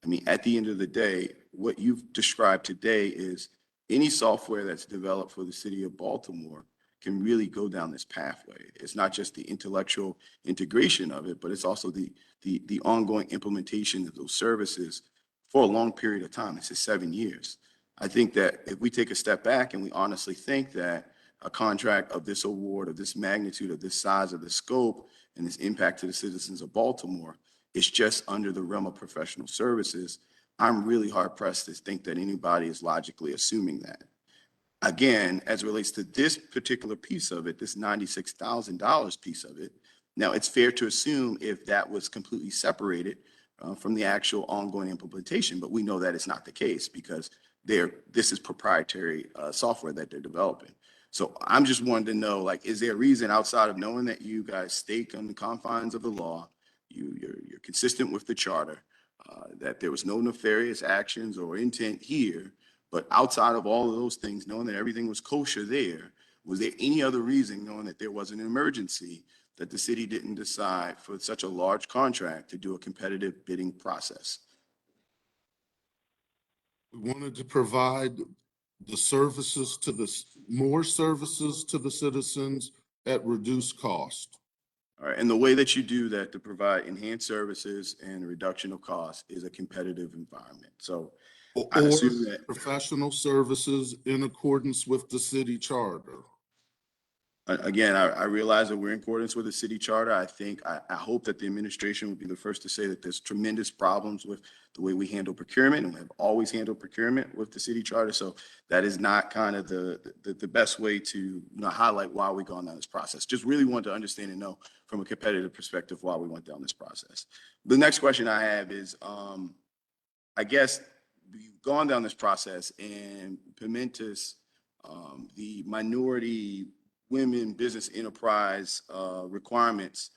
I mean, at the end of the day, what you've described today is any software that's developed for the city of Baltimore can really go down this pathway. It's not just the intellectual integration of it, but it's also the ongoing implementation of those services for a long period of time. It's 7 years. I think that if we take a step back and we honestly think that a contract of this award, of this magnitude, of this size, of this scope, and this impact to the citizens of Baltimore is just under the realm of professional services, I'm really hard pressed to think that anybody is logically assuming that. Again, as it relates to this particular piece of it, this $96,000 piece of it, now it's fair to assume if that was completely separated from the actual ongoing implementation, but we know that it's not the case because this is proprietary software that they're developing. So I'm just wanting to know, like, is there a reason outside of knowing that you guys stake on the confines of the law, you're consistent with the charter, that there was no nefarious actions or intent here, but outside of all of those things, knowing that everything was kosher there, was there any other reason, knowing that there was an emergency, that the city didn't decide for such a large contract to do a competitive bidding process? We wanted to provide the services more services to the citizens at reduced cost. All right, and the way that you do that to provide enhanced services and a reduction of cost is a competitive environment. So I assume that professional services in accordance with the city charter. Again, I realize that we're in accordance with the city charter. I hope that the administration would be the first to say that there's tremendous problems with the way we handle procurement, and we have always handled procurement with the city charter. So that is not kind of the best way to highlight why we've gone down this process. Just really want to understand and know from a competitive perspective why we went down this process. The next question I have is, I guess gone down this process and Pimentus, the minority women business enterprise requirements,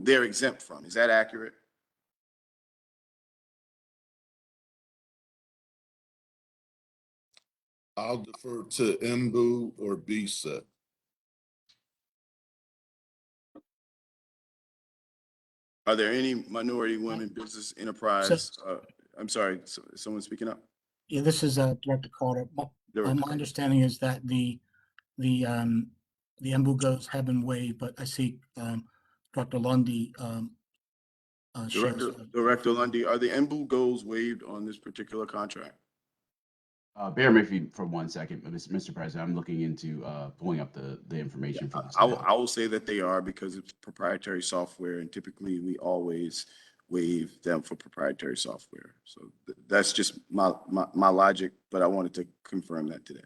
they're exempt from. Is that accurate? I'll defer to MBU or BSET. Are there any minority women business enterprise? I'm sorry, someone speaking up? Yeah, this is Director Carter. My understanding is that the embugos have been waived, but I see Dr. Lundy Director Lundy, are the embugos waived on this particular contract? Bear with me for 1 second, Mr. President. I'm looking into pulling up the information for this. I will say that they are because it's proprietary software, and typically we always waive them for proprietary software. So that's just my logic, but I wanted to confirm that today.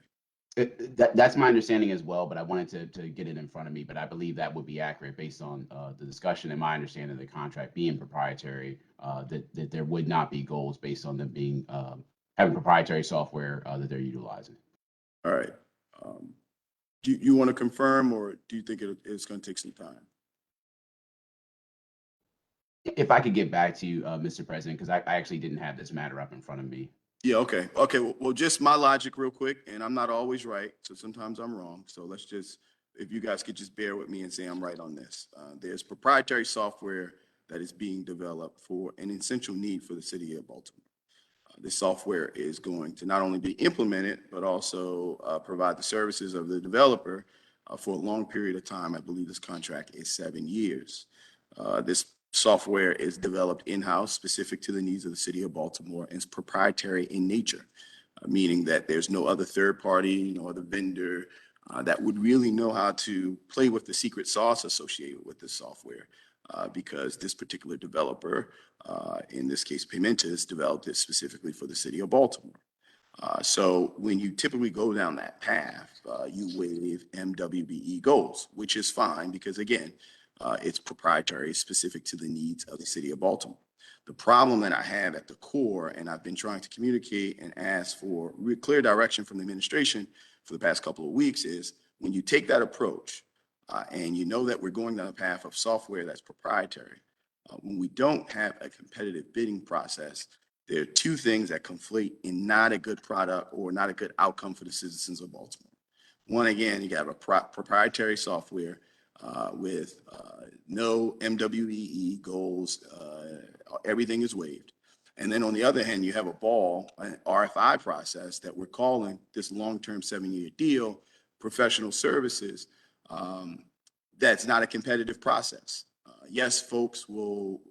That's my understanding as well, but I wanted to get it in front of me. But I believe that would be accurate based on the discussion and my understanding of the contract being proprietary. That there would not be goals based on them being having proprietary software that they're utilizing. All right. Do you want to confirm, or do you think it's going to take some time? If I could get back to you, Mr. President, because I actually didn't have this matter up in front of me. Yeah, okay. Okay, well, just my logic real quick, and I'm not always right, so sometimes I'm wrong. So let's just, if you guys could just bear with me and say I'm right on this. There's proprietary software that is being developed for an essential need for the city of Baltimore. This software is going to not only be implemented, but also provide the services of the developer for a long period of time. I believe this contract is 7 years. This software is developed in-house, specific to the needs of the city of Baltimore, and is proprietary in nature, meaning that there's no other third party, no other vendor that would really know how to play with the secret sauce associated with this software, because this particular developer, in this case Pimentas, developed it specifically for the city of Baltimore. So when you typically go down that path, you waive MWBE goals, which is fine because, again, it's proprietary, specific to the needs of the city of Baltimore. The problem that I have at the core, and I've been trying to communicate and ask for clear direction from the administration for the past couple of weeks, is when you take that approach and you know that we're going down a path of software that's proprietary, when we don't have a competitive bidding process, there are two things that conflate in not a good product or not a good outcome for the citizens of Baltimore. One, again, you got a proprietary software with no MWBE goals, everything is waived. And then on the other hand, you have an RFI process that we're calling this long-term 7-year deal, professional services, that's not a competitive process. Yes, folks will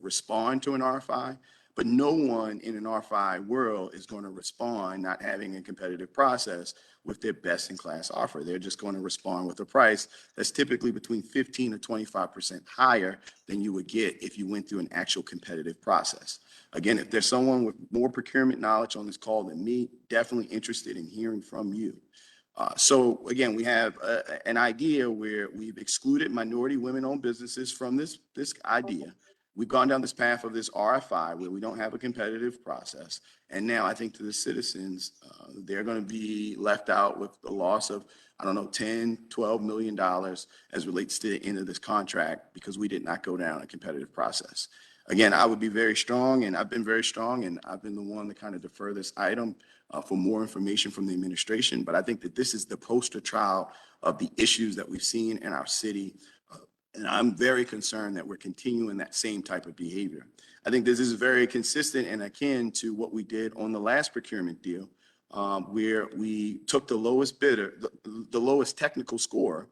respond to an RFI, but no one in an RFI world is going to respond not having a competitive process with their best-in-class offer. They're just going to respond with a price that's typically between 15 to 25% higher than you would get if you went through an actual competitive process. Again, if there's someone with more procurement knowledge on this call than me, definitely interested in hearing from you. So again, we have an idea where we've excluded minority women-owned businesses from this idea. We've gone down this path of this RFI where we don't have a competitive process. And now I think to the citizens, they're going to be left out with the loss of, I don't know, $10, $12 million as relates to the end of this contract because we did not go down a competitive process. Again, I would be very strong, and I've been very strong, and I've been the one to kind of defer this item for more information from the administration. But I think that this is the poster child of the issues that we've seen in our city. And I'm very concerned that we're continuing that same type of behavior. I think this is very consistent and akin to what we did on the last procurement deal, where we took the lowest bidder, the lowest technical score.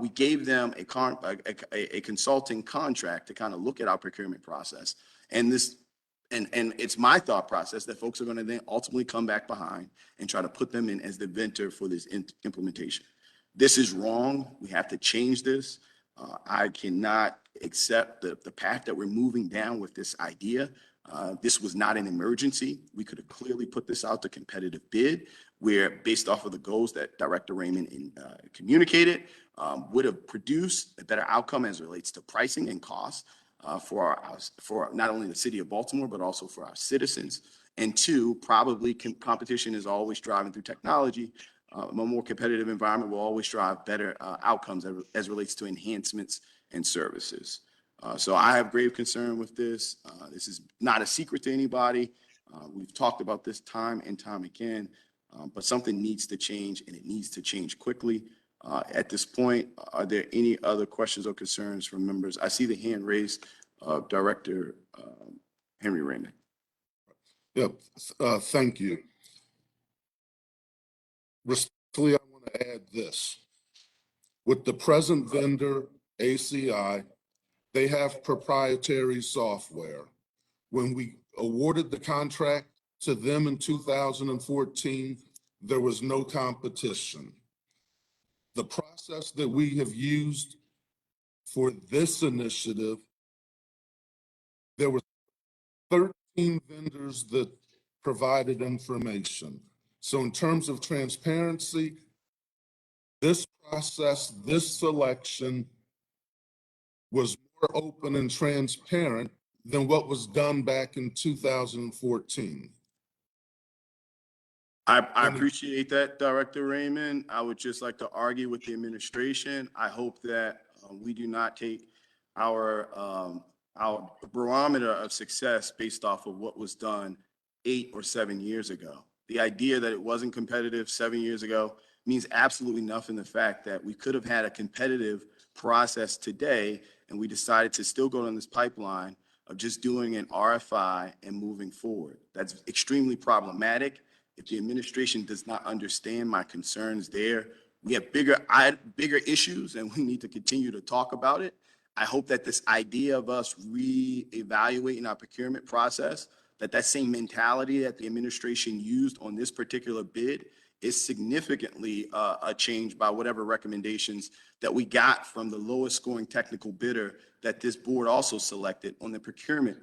We gave them a consulting contract to kind of look at our procurement process. And it's my thought process that folks are going to then ultimately come back behind and try to put them in as the vendor for this implementation. This is wrong. We have to change this. I cannot accept the path that we're moving down with this idea. This was not an emergency. We could have clearly put this out to competitive bid, where based off of the goals that Director Raymond communicated, would have produced a better outcome as it relates to pricing and cost. for not only the city of Baltimore, but also for our citizens. And two, probably competition is always driving through technology. A more competitive environment will always drive better outcomes as relates to enhancements and services. So I have grave concern with this. This is not a secret to anybody. We've talked about this time and time again, but something needs to change, and it needs to change quickly. At this point, are there any other questions or concerns from members? I see the hand raised of Director Henry Raymond. Yep, thank you. Respectfully, I want to add this. With the present vendor, ACI, they have proprietary software. When we awarded the contract to them in 2014, there was no competition. The process that we have used for this initiative, there were 13 vendors that provided information. So in terms of transparency, this process, this selection was more open and transparent than what was done back in 2014. I appreciate that, Director Raymond. I would just like to argue with the administration. I hope that we do not take our barometer of success based off of what was done 8 or 7 years ago. The idea that it wasn't competitive 7 years ago means absolutely nothing. The fact that we could have had a competitive process today, and we decided to still go down this pipeline of just doing an RFI and moving forward. That's extremely problematic. If the administration does not understand my concerns there, we have bigger issues, and we need to continue to talk about it. I hope that this idea of us reevaluating our procurement process, that same mentality that the administration used on this particular bid is significantly a change by whatever recommendations that we got from the lowest scoring technical bidder that this board also selected on the procurement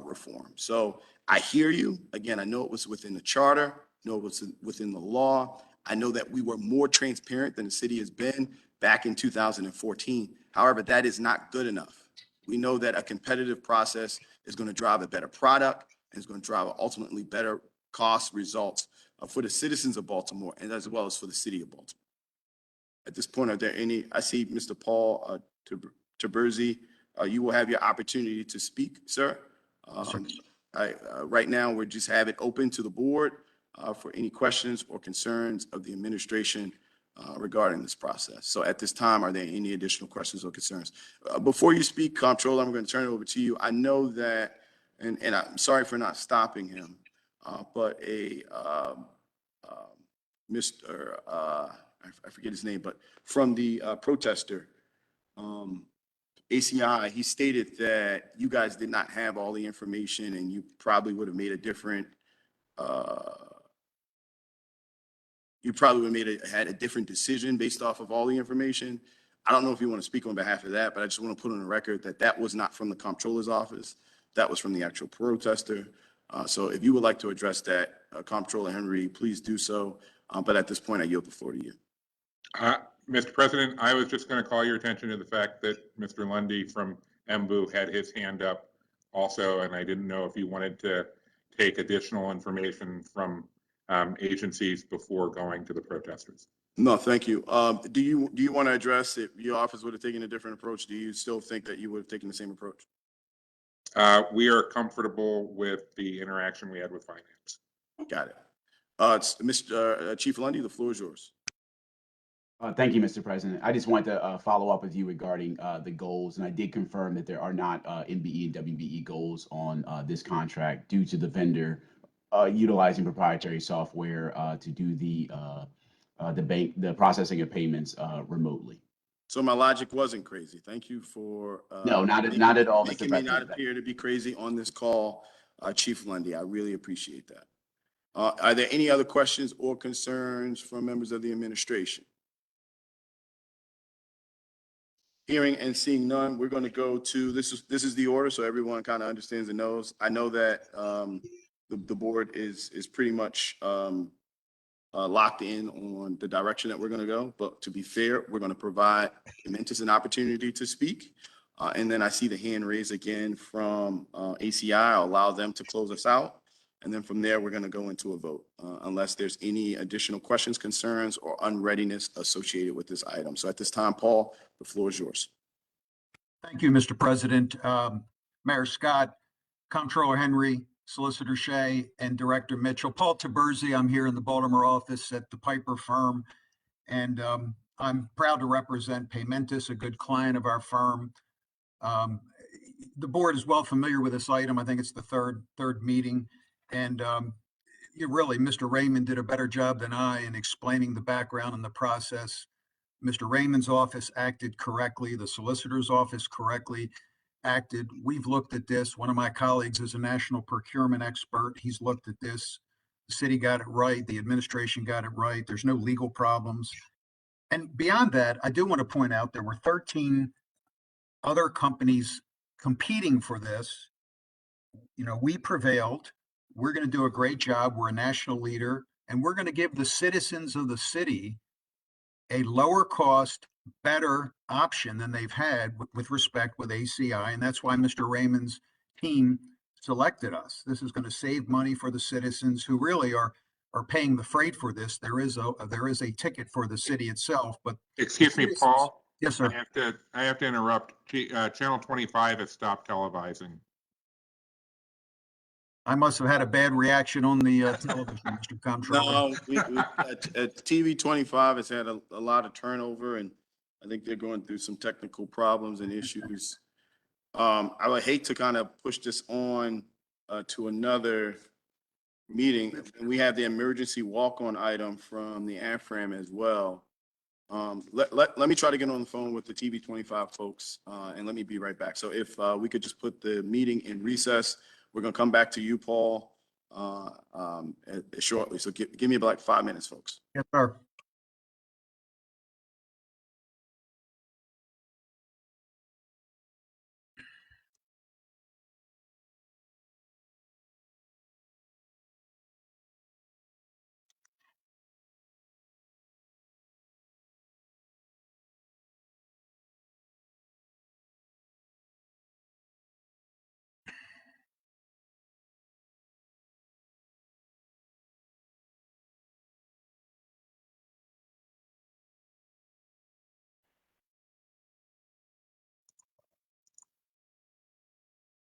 reform. So I hear you. Again, I know it was within the charter, I know it was within the law. I know that we were more transparent than the city has been back in 2014. However, that is not good enough. We know that a competitive process is going to drive a better product and is going to drive ultimately better cost results for the citizens of Baltimore and as well as for the city of Baltimore. At this point, are there any? I see Mr. Paul Taberzi. You will have your opportunity to speak, sir. Right now, we just have it open to the board for any questions or concerns of the administration regarding this process. So at this time, are there any additional questions or concerns? Before you speak, Comptroller, I'm going to turn it over to you. I know that, and I'm sorry for not stopping him, but Mr. I forget his name, but from the protester, ACI, he stated that you guys did not have all the information and you probably would have made a different, had a different decision based off of all the information. I don't know if you want to speak on behalf of that, but I just want to put on the record that that was not from the Comptroller's office. That was from the actual protester. So if you would like to address that, Comptroller Henry, please do so. But at this point, I yield the floor to you. Mr. President, I was just going to call your attention to the fact that Mr. Lundy from MBU had his hand up also, and I didn't know if you wanted to take additional information from agencies before going to the protesters. No, thank you. Do you want to address if your office would have taken a different approach? Do you still think that you would have taken the same approach? We are comfortable with the interaction we had with finance. Got it. Mr. Chief Lundy, the floor is yours. Thank you, Mr. President. I just wanted to follow up with you regarding the goals, and I did confirm that there are not MBE and WBE goals on this contract due to the vendor utilizing proprietary software to do the processing of payments remotely. So my logic wasn't crazy. Thank you for No, not at all, Mr. making me not President. appear to be crazy on this call, Chief Lundy. I really appreciate that. Are there any other questions or concerns from members of the administration? Hearing and seeing none, we're going to go to this is the order, so everyone kind of understands and knows. I know that the board is pretty much locked in on the direction that we're going to go. But to be fair, we're going to provide Dementis an opportunity to speak. And then I see the hand raised again from ACI. I'll allow them to close us out. And then from there, we're going to go into a vote unless there's any additional questions, concerns, or unreadiness associated with this item. So at this time, Paul, the floor is yours. Thank you, Mr. President. Mayor Scott, Comptroller Henry, Solicitor Shea, and Director Mitchell. Paul Taberzi, I'm here in the Baltimore office at the Piper firm, and I'm proud to represent Paymentus, a good client of our firm. The board is well familiar with this item. I think it's the third meeting, and really, Mr. Raymond did a better job than I in explaining the background and the process. Mr. Raymond's office acted correctly. The solicitor's office correctly acted. We've looked at this. One of my colleagues is a national procurement expert. He's looked at this. The city got it right. The administration got it right. There's no legal problems. And beyond that, I do want to point out there were 13 other companies competing for this. We prevailed. We're going to do a great job. We're a national leader, and we're going to give the citizens of the city a lower cost, better option than they've had with respect with ACI. And that's why Mr. Raymond's team selected us. This is going to save money for the citizens who really are paying the freight for this. There is a ticket for the city itself, but excuse me, Paul. Yes, sir. I have to interrupt. Channel 25 has stopped televising. I must have had a bad reaction on the television, Mr. Comptroller. No, at TV 25 has had a lot of turnover, and I think they're going through some technical problems and issues. I would hate to kind of push this on to another meeting. And we have the emergency walk-on item from the Afram as well. Let me try to get on the phone with the TV 25 folks, and let me be right back. So if we could just put the meeting in recess, we're going to come back to you, Paul, shortly. So give me about like 5 minutes, folks. Yes, sir.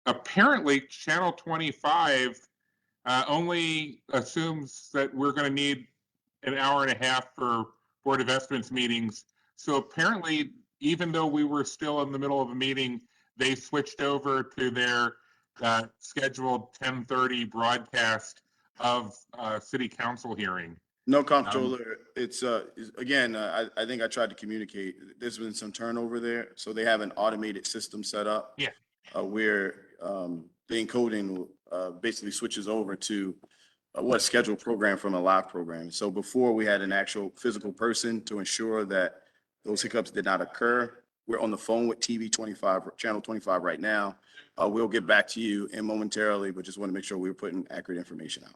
Apparently, Channel 25 only assumes that we're going to need an hour and a half for Board of Estimates meetings. So apparently, even though we were still in the middle of a meeting, they switched over to their scheduled 10:30 broadcast of City Council hearing. No, Comptroller, it's again, I think I tried to communicate. There's been some turnover there, so they have an automated system set up. Yeah. Where the encoding basically switches over to what's scheduled program from a live program. So before we had an actual physical person to ensure that those hiccups did not occur. We're on the phone with TV 25, Channel 25 right now. We'll get back to you in momentarily, but just want to make sure we're putting accurate information out.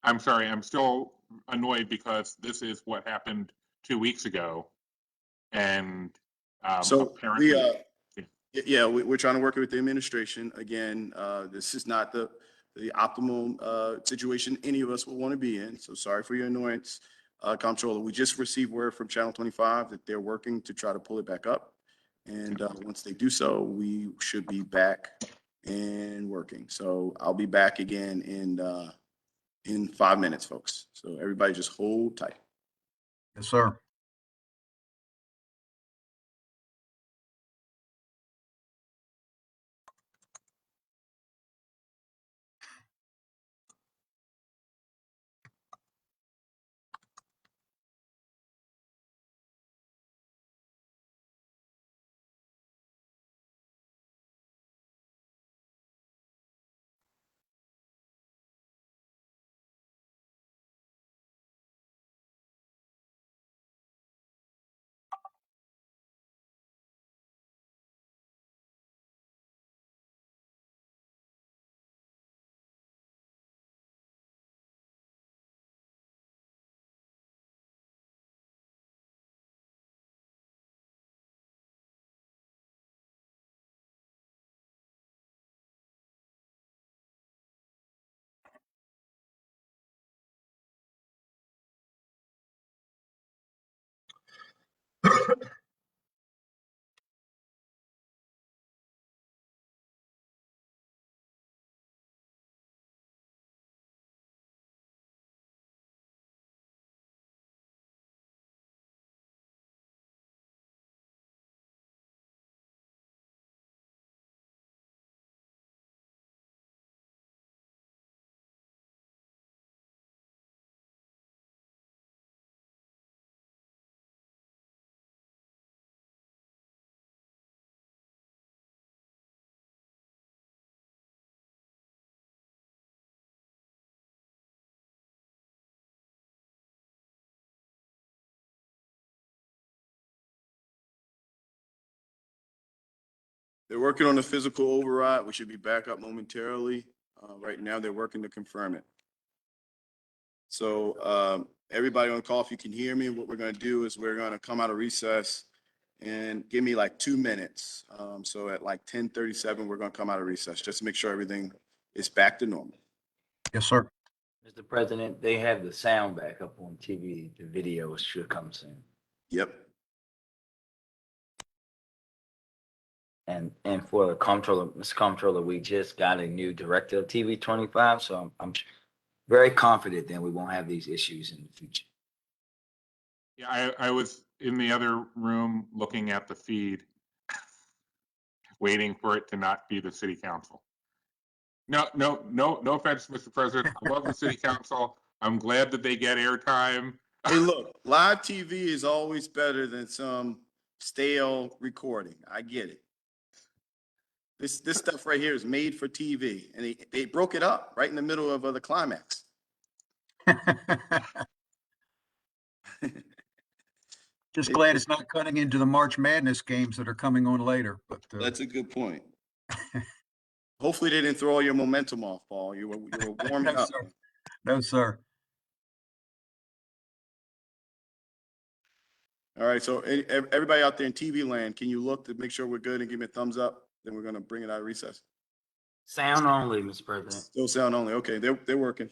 I'm sorry, I'm still annoyed because this is what happened 2 weeks ago. And So apparently, we're trying to work with the administration. Again, this is not the optimal situation any of us will want to be in. So sorry for your annoyance, Comptroller. We just received word from Channel 25 that they're working to try to pull it back up. And once they do so, we should be back and working. So I'll be back again in 5 minutes, folks. So everybody just hold tight. Yes, sir. They're working on the physical override. We should be back up momentarily. Right now, they're working to confirm it. So everybody on the call, if you can hear me, what we're going to do is we're going to come out of recess and give me like 2 minutes. So at like 10:37, we're going to come out of recess just to make sure everything is back to normal. Yes, sir. Mr. President, they have the sound back up on TV. The video should come soon. Yep. And for the comptroller, Mr. Comptroller, we just got a new director of TV 25, so I'm very confident that we won't have these issues in the future. Yeah, I was in the other room looking at the feed, waiting for it to not be the city council. No offense, Mr. President. I love the city council. I'm glad that they get airtime. Hey, look, live TV is always better than some stale recording. I get it. This stuff right here is made for TV, and they broke it up right in the middle of the climax. Just glad it's not cutting into the March Madness games that are coming on later. But That's a good point. Hopefully they didn't throw all your momentum off, Paul. You were warming no, up. sir. No, sir. All right, so everybody out there in TV land, can you look to make sure we're good and give me a thumbs up? Then we're going to bring it out of recess. Sound only, Mr. President. Still sound only. Okay, they're working.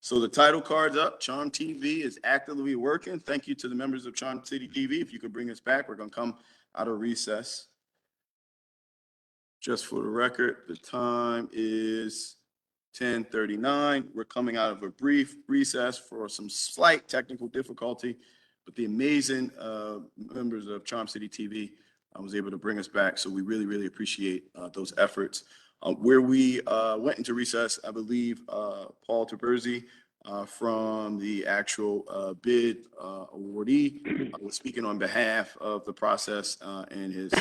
So the title card's up. Charm TV is actively working. Thank you to the members of Charm City TV. If you could bring us back, we're going to come out of recess. Just for the record, the time is 10:39. We're coming out of a brief recess for some slight technical difficulty, but the amazing members of Charm City TV was able to bring us back. So we really, really appreciate those efforts. Where we went into recess, I believe Paul Taberzi from the actual bid awardee was speaking on behalf of the process and his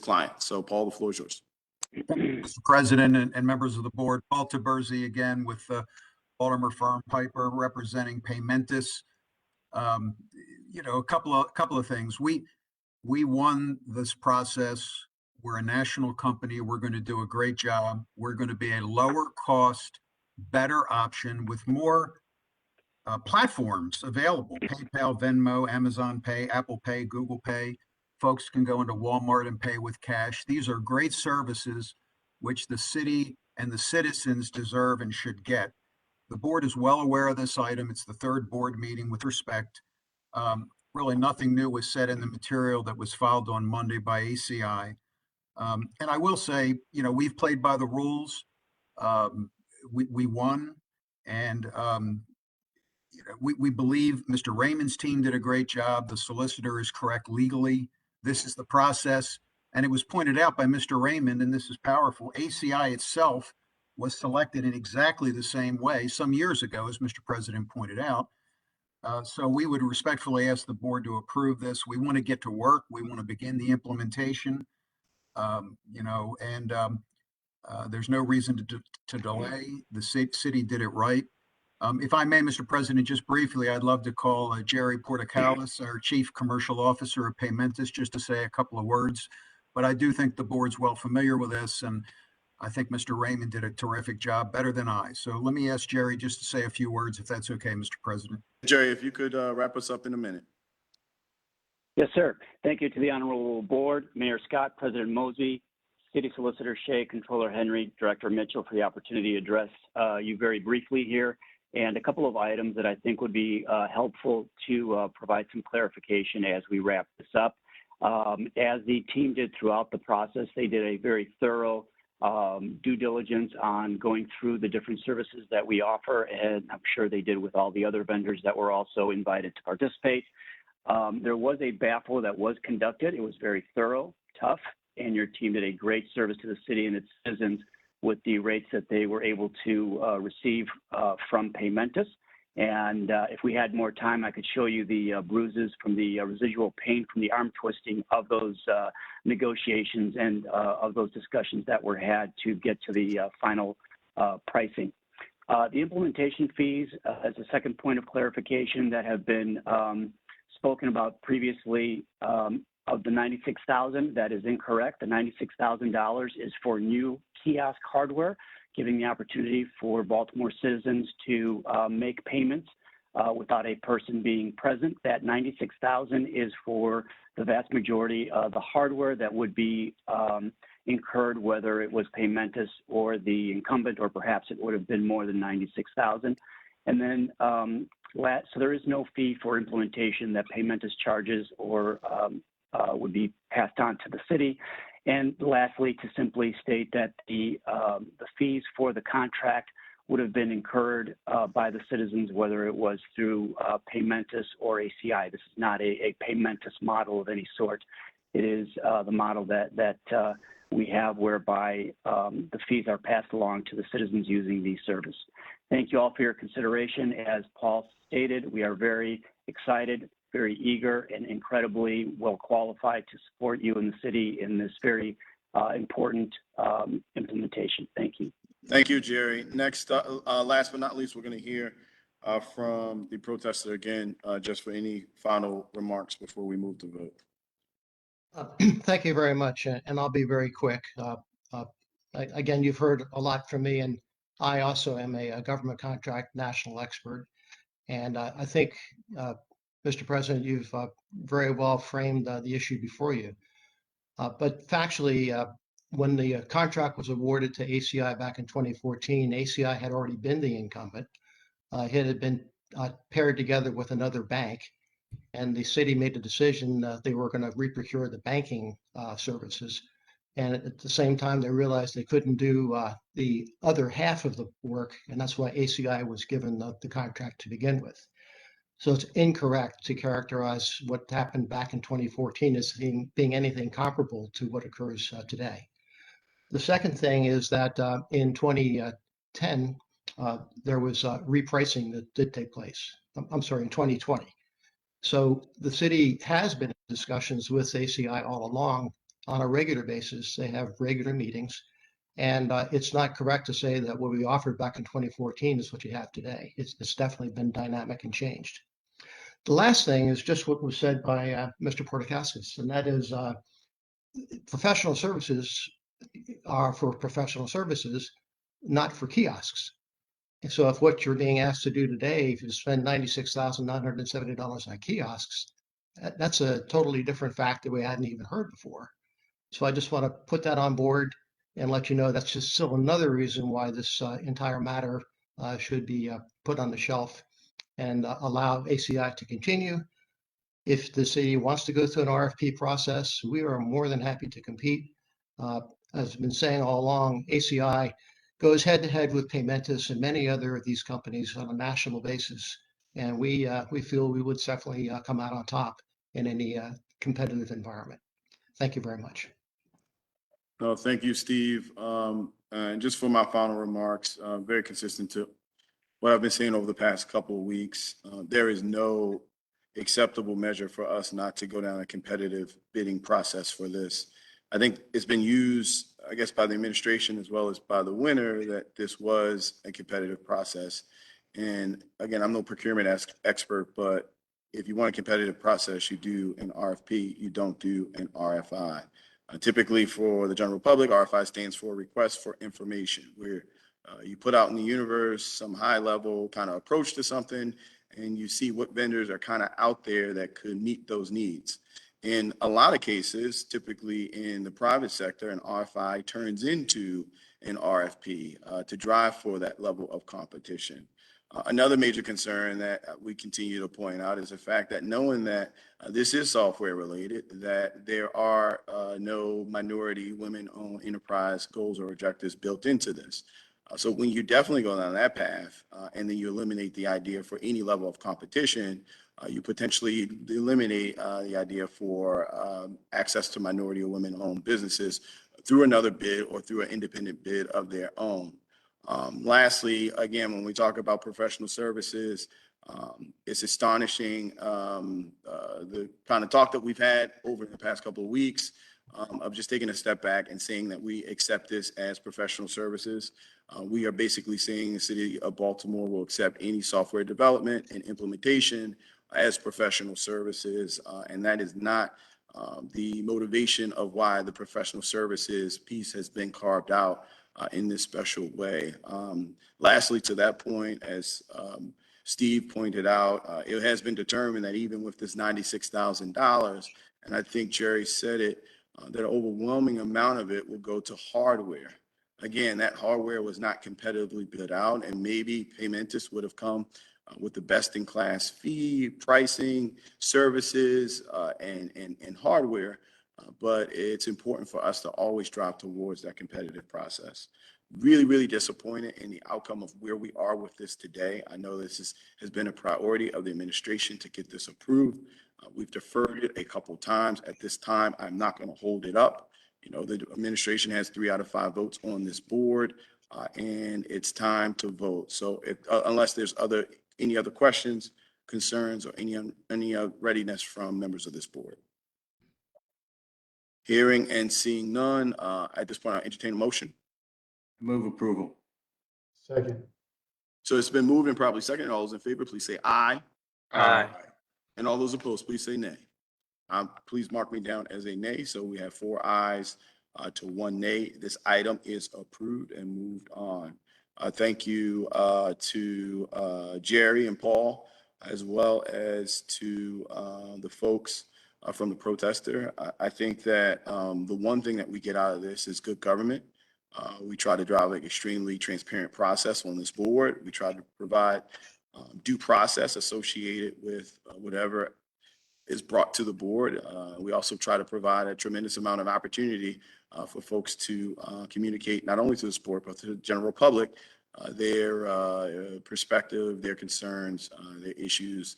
client. So Paul, the floor is yours. Mr. President and members of the board, Paul Taberzi again with the Baltimore firm Piper representing Paymentus. A couple of things. We won this process. We're a national company. We're going to do a great job. We're going to be a lower cost, better option with more platforms available. PayPal, Venmo, Amazon Pay, Apple Pay, Google Pay. Folks can go into Walmart and pay with cash. These are great services which the city and the citizens deserve and should get. The board is well aware of this item. It's the third board meeting with respect. Really nothing new was said in the material that was filed on Monday by ACI. And I will say, we've played by the rules. We won, and we believe Mr. Raymond's team did a great job. The solicitor is correct legally. This is the process. And it was pointed out by Mr. Raymond, and this is powerful, ACI itself was selected in exactly the same way some years ago, as Mr. President pointed out. So we would respectfully ask the board to approve this. We want to get to work. We want to begin the implementation, there's no reason to delay. The city did it right. If I may, Mr. President, just briefly, I'd love to call Jerry Portocalis, our Chief Commercial Officer of Paymentus, just to say a couple of words. But I do think the board's well familiar with this, and I think Mr. Raymond did a terrific job, better than I. So let me ask Jerry just to say a few words, if that's okay, Mr. President. Jerry, if you could wrap us up in a minute. Yes, sir. Thank you to the Honorable Board, Mayor Scott, President Mosby, City Solicitor Shea, Comptroller Henry, Director Mitchell, for the opportunity to address you very briefly here, and a couple of items that I think would be helpful to provide some clarification as we wrap this up. As the team did throughout the process, they did a very thorough due diligence on going through the different services that we offer, and I'm sure they did with all the other vendors that were also invited to participate. There was a BAFO that was conducted. It was very thorough, tough, and your team did a great service to the city and its citizens with the rates that they were able to receive from Paymentus. And if we had more time, I could show you the bruises from the residual pain from the arm twisting of those negotiations and of those discussions that were had to get to the final pricing. The implementation fees, as a second point of clarification that have been spoken about previously, of the $96,000, that is incorrect. The $96,000 is for new kiosk hardware, giving the opportunity for Baltimore citizens to make payments without a person being present. That $96,000 is for the vast majority of the hardware that would be incurred, whether it was Paymentus or the incumbent, or perhaps it would have been more than $96,000. And then, so there is no fee for implementation that Paymentus charges or would be passed on to the city. And lastly, to simply state that the fees for the contract would have been incurred by the citizens, whether it was through Paymentus or ACI. This is not a Paymentus model of any sort. It is the model that we have, whereby the fees are passed along to the citizens using the service. Thank you all for your consideration. As Paul stated, we are very excited, very eager, and incredibly well qualified to support you in the city in this very important implementation. Thank you. Thank you, Jerry. Next, last but not least, we're going to hear from the protester again, just for any final remarks before we move to vote. Thank you very much, and I'll be very quick. Again, you've heard a lot from me, and I also am a government contract national expert. And I think, Mr. President, you've very well framed the issue before you. But factually, when the contract was awarded to ACI back in 2014, ACI had already been the incumbent. It had been paired together with another bank, and the city made a decision that they were going to reprocure the banking services. And at the same time, they realized they couldn't do the other half of the work, and that's why ACI was given the contract to begin with. So it's incorrect to characterize what happened back in 2014 as being anything comparable to what occurs today. The second thing is that in 2010, there was repricing that did take place. I'm sorry, in 2020. So the city has been in discussions with ACI all along on a regular basis. They have regular meetings. And it's not correct to say that what we offered back in 2014 is what you have today. It's definitely been dynamic and changed. The last thing is just what was said by Mr. Portakaskas, and that is professional services are for professional services, not for kiosks. And so if what you're being asked to do today, if you spend $96,970 on kiosks, that's a totally different fact that we hadn't even heard before. So I just want to put that on board and let you know that's just still another reason why this entire matter should be put on the shelf and allow ACI to continue. If the city wants to go through an RFP process, we are more than happy to compete. As I've been saying all along, ACI goes head to head with Paymentus and many other of these companies on a national basis. And we feel we would definitely come out on top in any competitive environment. Thank you very much. No, thank you, Steve. And just for my final remarks, very consistent to what I've been saying over the past couple of weeks, there is no acceptable measure for us not to go down a competitive bidding process for this. I think it's been used, I guess, by the administration as well as by the winner that this was a competitive process. And again, I'm no procurement expert, but if you want a competitive process, you do an RFP, you don't do an RFI. Typically for the general public, RFI stands for Request for Information, where you put out in the universe some high level kind of approach to something, and you see what vendors are kind of out there that could meet those needs. In a lot of cases, typically in the private sector, an RFI turns into an RFP to drive for that level of competition. Another major concern that we continue to point out is the fact that knowing that this is software related, that there are no minority women-owned enterprise goals or objectives built into this. So when you definitely go down that path and then you eliminate the idea for any level of competition, you potentially eliminate the idea for access to minority or women-owned businesses through another bid or through an independent bid of their own. Lastly, again, when we talk about professional services, it's astonishing the kind of talk that we've had over the past couple of weeks of just taking a step back and saying that we accept this as professional services. We are basically saying the city of Baltimore will accept any software development and implementation as professional services, and that is not the motivation of why the professional services piece has been carved out in this special way. Lastly, to that point, as Steve pointed out, it has been determined that even with this $96,000, and I think Jerry said it, that an overwhelming amount of it will go to hardware. Again, that hardware was not competitively bid out, and maybe Paymentus would have come with the best-in-class fee, pricing, services, and hardware. But it's important for us to always drive towards that competitive process. Really, really disappointed in the outcome of where we are with this today. I know this has been a priority of the administration to get this approved. We've deferred it a couple times. At this time, I'm not going to hold it up. You know, the administration has 3 out of 5 votes on this board, and it's time to vote. So unless there's any other questions, concerns, or any readiness from members of this board. Hearing and seeing none, at this point, I entertain a motion. Move approval. Second. So it's been moved and probably second. All those in favor, please say aye. Aye. And all those opposed, please say nay. Please mark me down as a nay. So we have 4 ayes to 1 nay. This item is approved and moved on. Thank you to Jerry and Paul, as well as to the folks from the protester. I think that the one thing that we get out of this is good government. We try to drive an extremely transparent process on this board. We try to provide due process associated with whatever is brought to the board. We also try to provide a tremendous amount of opportunity for folks to communicate not only to the board, but to the general public, their perspective, their concerns, their issues.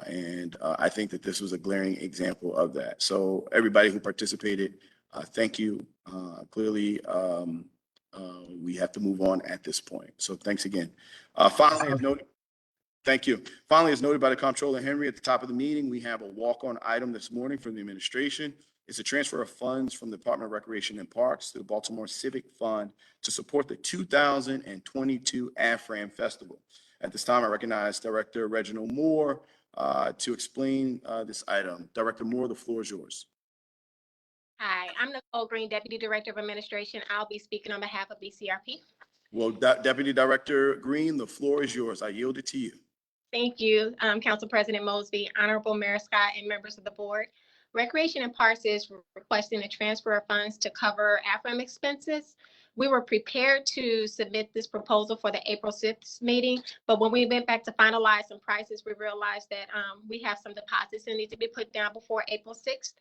And I think that this was a glaring example of that. So everybody who participated, thank you. Clearly, we have to move on at this point. So thanks again. Finally, as noted, thank you. Finally, as noted by the Comptroller Henry at the top of the meeting, we have a walk-on item this morning from the administration. It's a transfer of funds from the Department of Recreation and Parks to the Baltimore Civic Fund to support the 2022 Afram Festival. At this time, I recognize Director Reginald Moore To explain this item, Director Moore, the floor is yours. Hi, I'm Nicole Green, Deputy Director of Administration. I'll be speaking on behalf of BCRP. Well, Deputy Director Green, the floor is yours. I yield it to you. Thank you, Council President Mosby, Honorable Mayor Scott, and members of the board. Recreation and Parks is requesting a transfer of funds to cover Afram expenses. We were prepared to submit this proposal for the April 6th meeting, but when we went back to finalize some prices, we realized that we have some deposits that need to be put down before April 6th,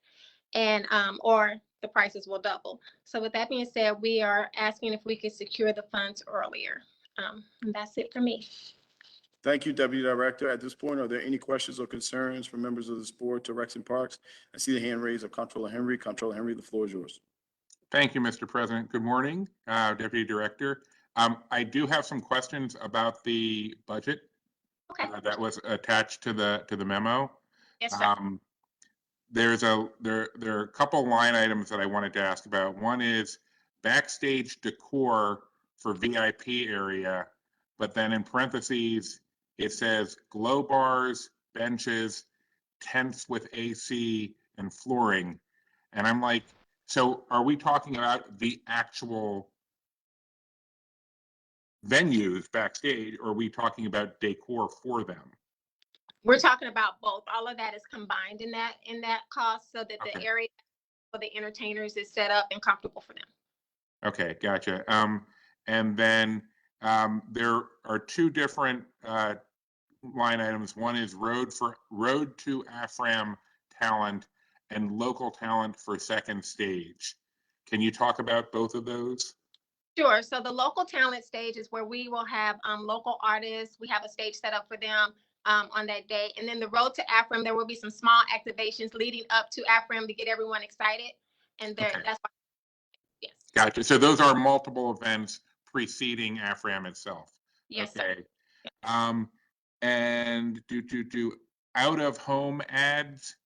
and or the prices will double. So with that being said, we are asking if we could secure the funds earlier. And that's it for me. Thank you, Deputy Director. At this point, are there any questions or concerns from members of this board to Recs and Parks? I see the hand raised of Comptroller Henry. Comptroller Henry, the floor is yours. Thank you, Mr. President. Good morning, Deputy Director. I do have some questions about the budget that was attached to the memo. Yes, sir. There are a couple line items that I wanted to ask about. One is backstage decor for VIP area, but then in parentheses, it says glow bars, benches, tents with AC, and flooring. And I'm like, so are we talking about the actual venues backstage, or are we talking about decor for them? We're talking about both. All of that is combined in that cost, so that the Okay. area for the entertainers is set up and comfortable for them. Okay, gotcha. And then there are two different line items. One is road to Afram talent and local talent for second stage. Can you talk about both of those? Sure. So the local talent stage is where we will have local artists. We have a stage set up for them on that day. And then the road to Afram, there will be some small activations leading up to Afram to get everyone excited. And Okay. that's why, yes. Gotcha. So those are multiple events preceding Afram itself. Yes, Okay. sir. And do out of home ads,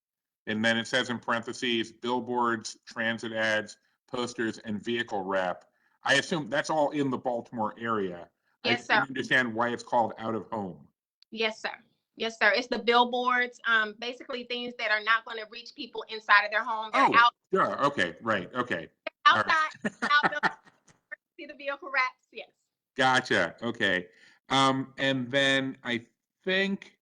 and then it says in parentheses, billboards, transit ads, posters, and vehicle wrap. I assume that's all in the Baltimore area. Yes, I sir. don't understand why it's called out of home. Yes, sir. Yes, sir. It's the billboards, basically things that are not going to reach people inside of their home. They're Oh, out, sure. Okay, right. Okay. All right. outside, out see the vehicle wraps. Yes. Gotcha. Okay. And then I think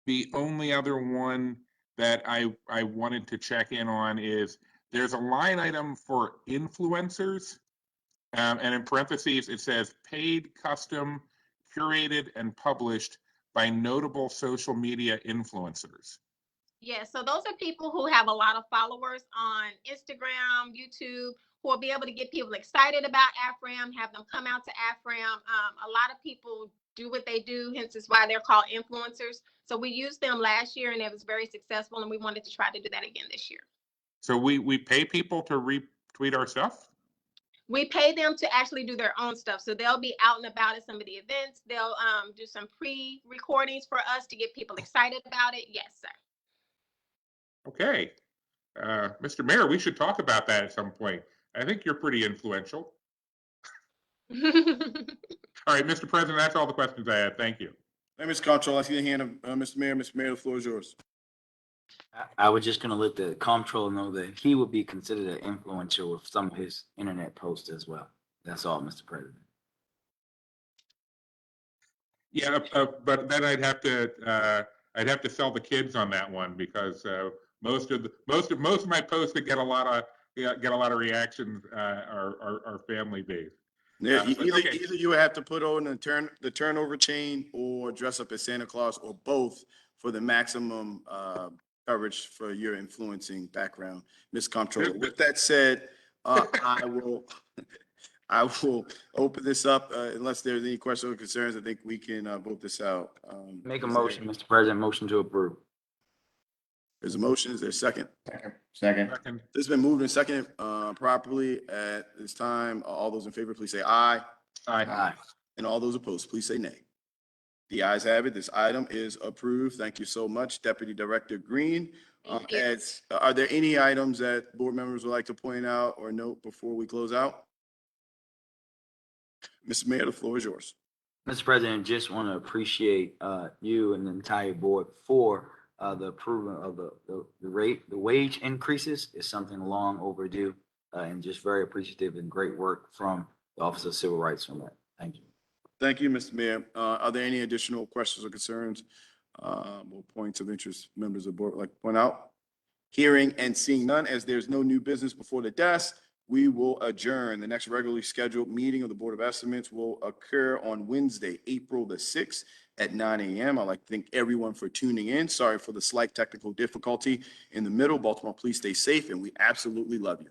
the only other one that I wanted to check in on is there's a line item for influencers. And in parentheses, it says paid, custom, curated, and published by notable social media influencers. Yeah, so those are people who have a lot of followers on Instagram, YouTube, who will be able to get people excited about Afram, have them come out to Afram. A lot of people do what they do, hence is why they're called influencers. So we used them last year and it was very successful, and we wanted to try to do that again this year. So we pay people to retweet our stuff? We pay them to actually do their own stuff. So they'll be out and about at some of the events. They'll do some pre-recordings for us to get people excited about it. Yes, sir. Okay. Mr. Mayor, we should talk about that at some point. I think you're pretty influential. All right, Mr. President, that's all the questions I had. Thank you. Hey, Mr. Comptroller, I see the hand of Mr. Mayor. Mr. Mayor, the floor is yours. I was just gonna let the comptroller know that he would be considered an influencer with some of his internet posts as well. That's all, Mr. President. Yeah, but then I'd have to sell the kids on that one, because most of my posts that get a lot of reactions are family based. Yeah, Okay. either you would have to put on the turnover chain or dress up as Santa Claus, or both, for the maximum coverage for your influencing background, Ms. Comptroller. With that said, I will open this up unless there's any questions or concerns. I think we can vote this out. Make a motion, Mr. President, motion to approve. There's a motion. Is there a second? Second. Second. This has been moved and seconded properly at this time. All those in favor, please say aye. Aye. And all those opposed, please say nay. The ayes have it. This item is approved. Thank you so much, Deputy Director Green. Thank you. Are there any items that board members would like to point out or note before we close out? Mr. Mayor, the floor is yours. Mr. President, just want to appreciate you and the entire board for the approval of the wage increases is something long overdue, and just very appreciative and great work from the Office of Civil Rights on that. Thank you. Thank you, Mr. Mayor. Are there any additional questions or concerns or points of interest members of the board would like to point out? Hearing and seeing none, as there's no new business before the desk, we will adjourn. The next regularly scheduled meeting of the Board of Estimates will occur on Wednesday, April the 6th at 9 a.m. I'd like to thank everyone for tuning in. Sorry for the slight technical difficulty in the middle. Baltimore, please stay safe, and we absolutely love you.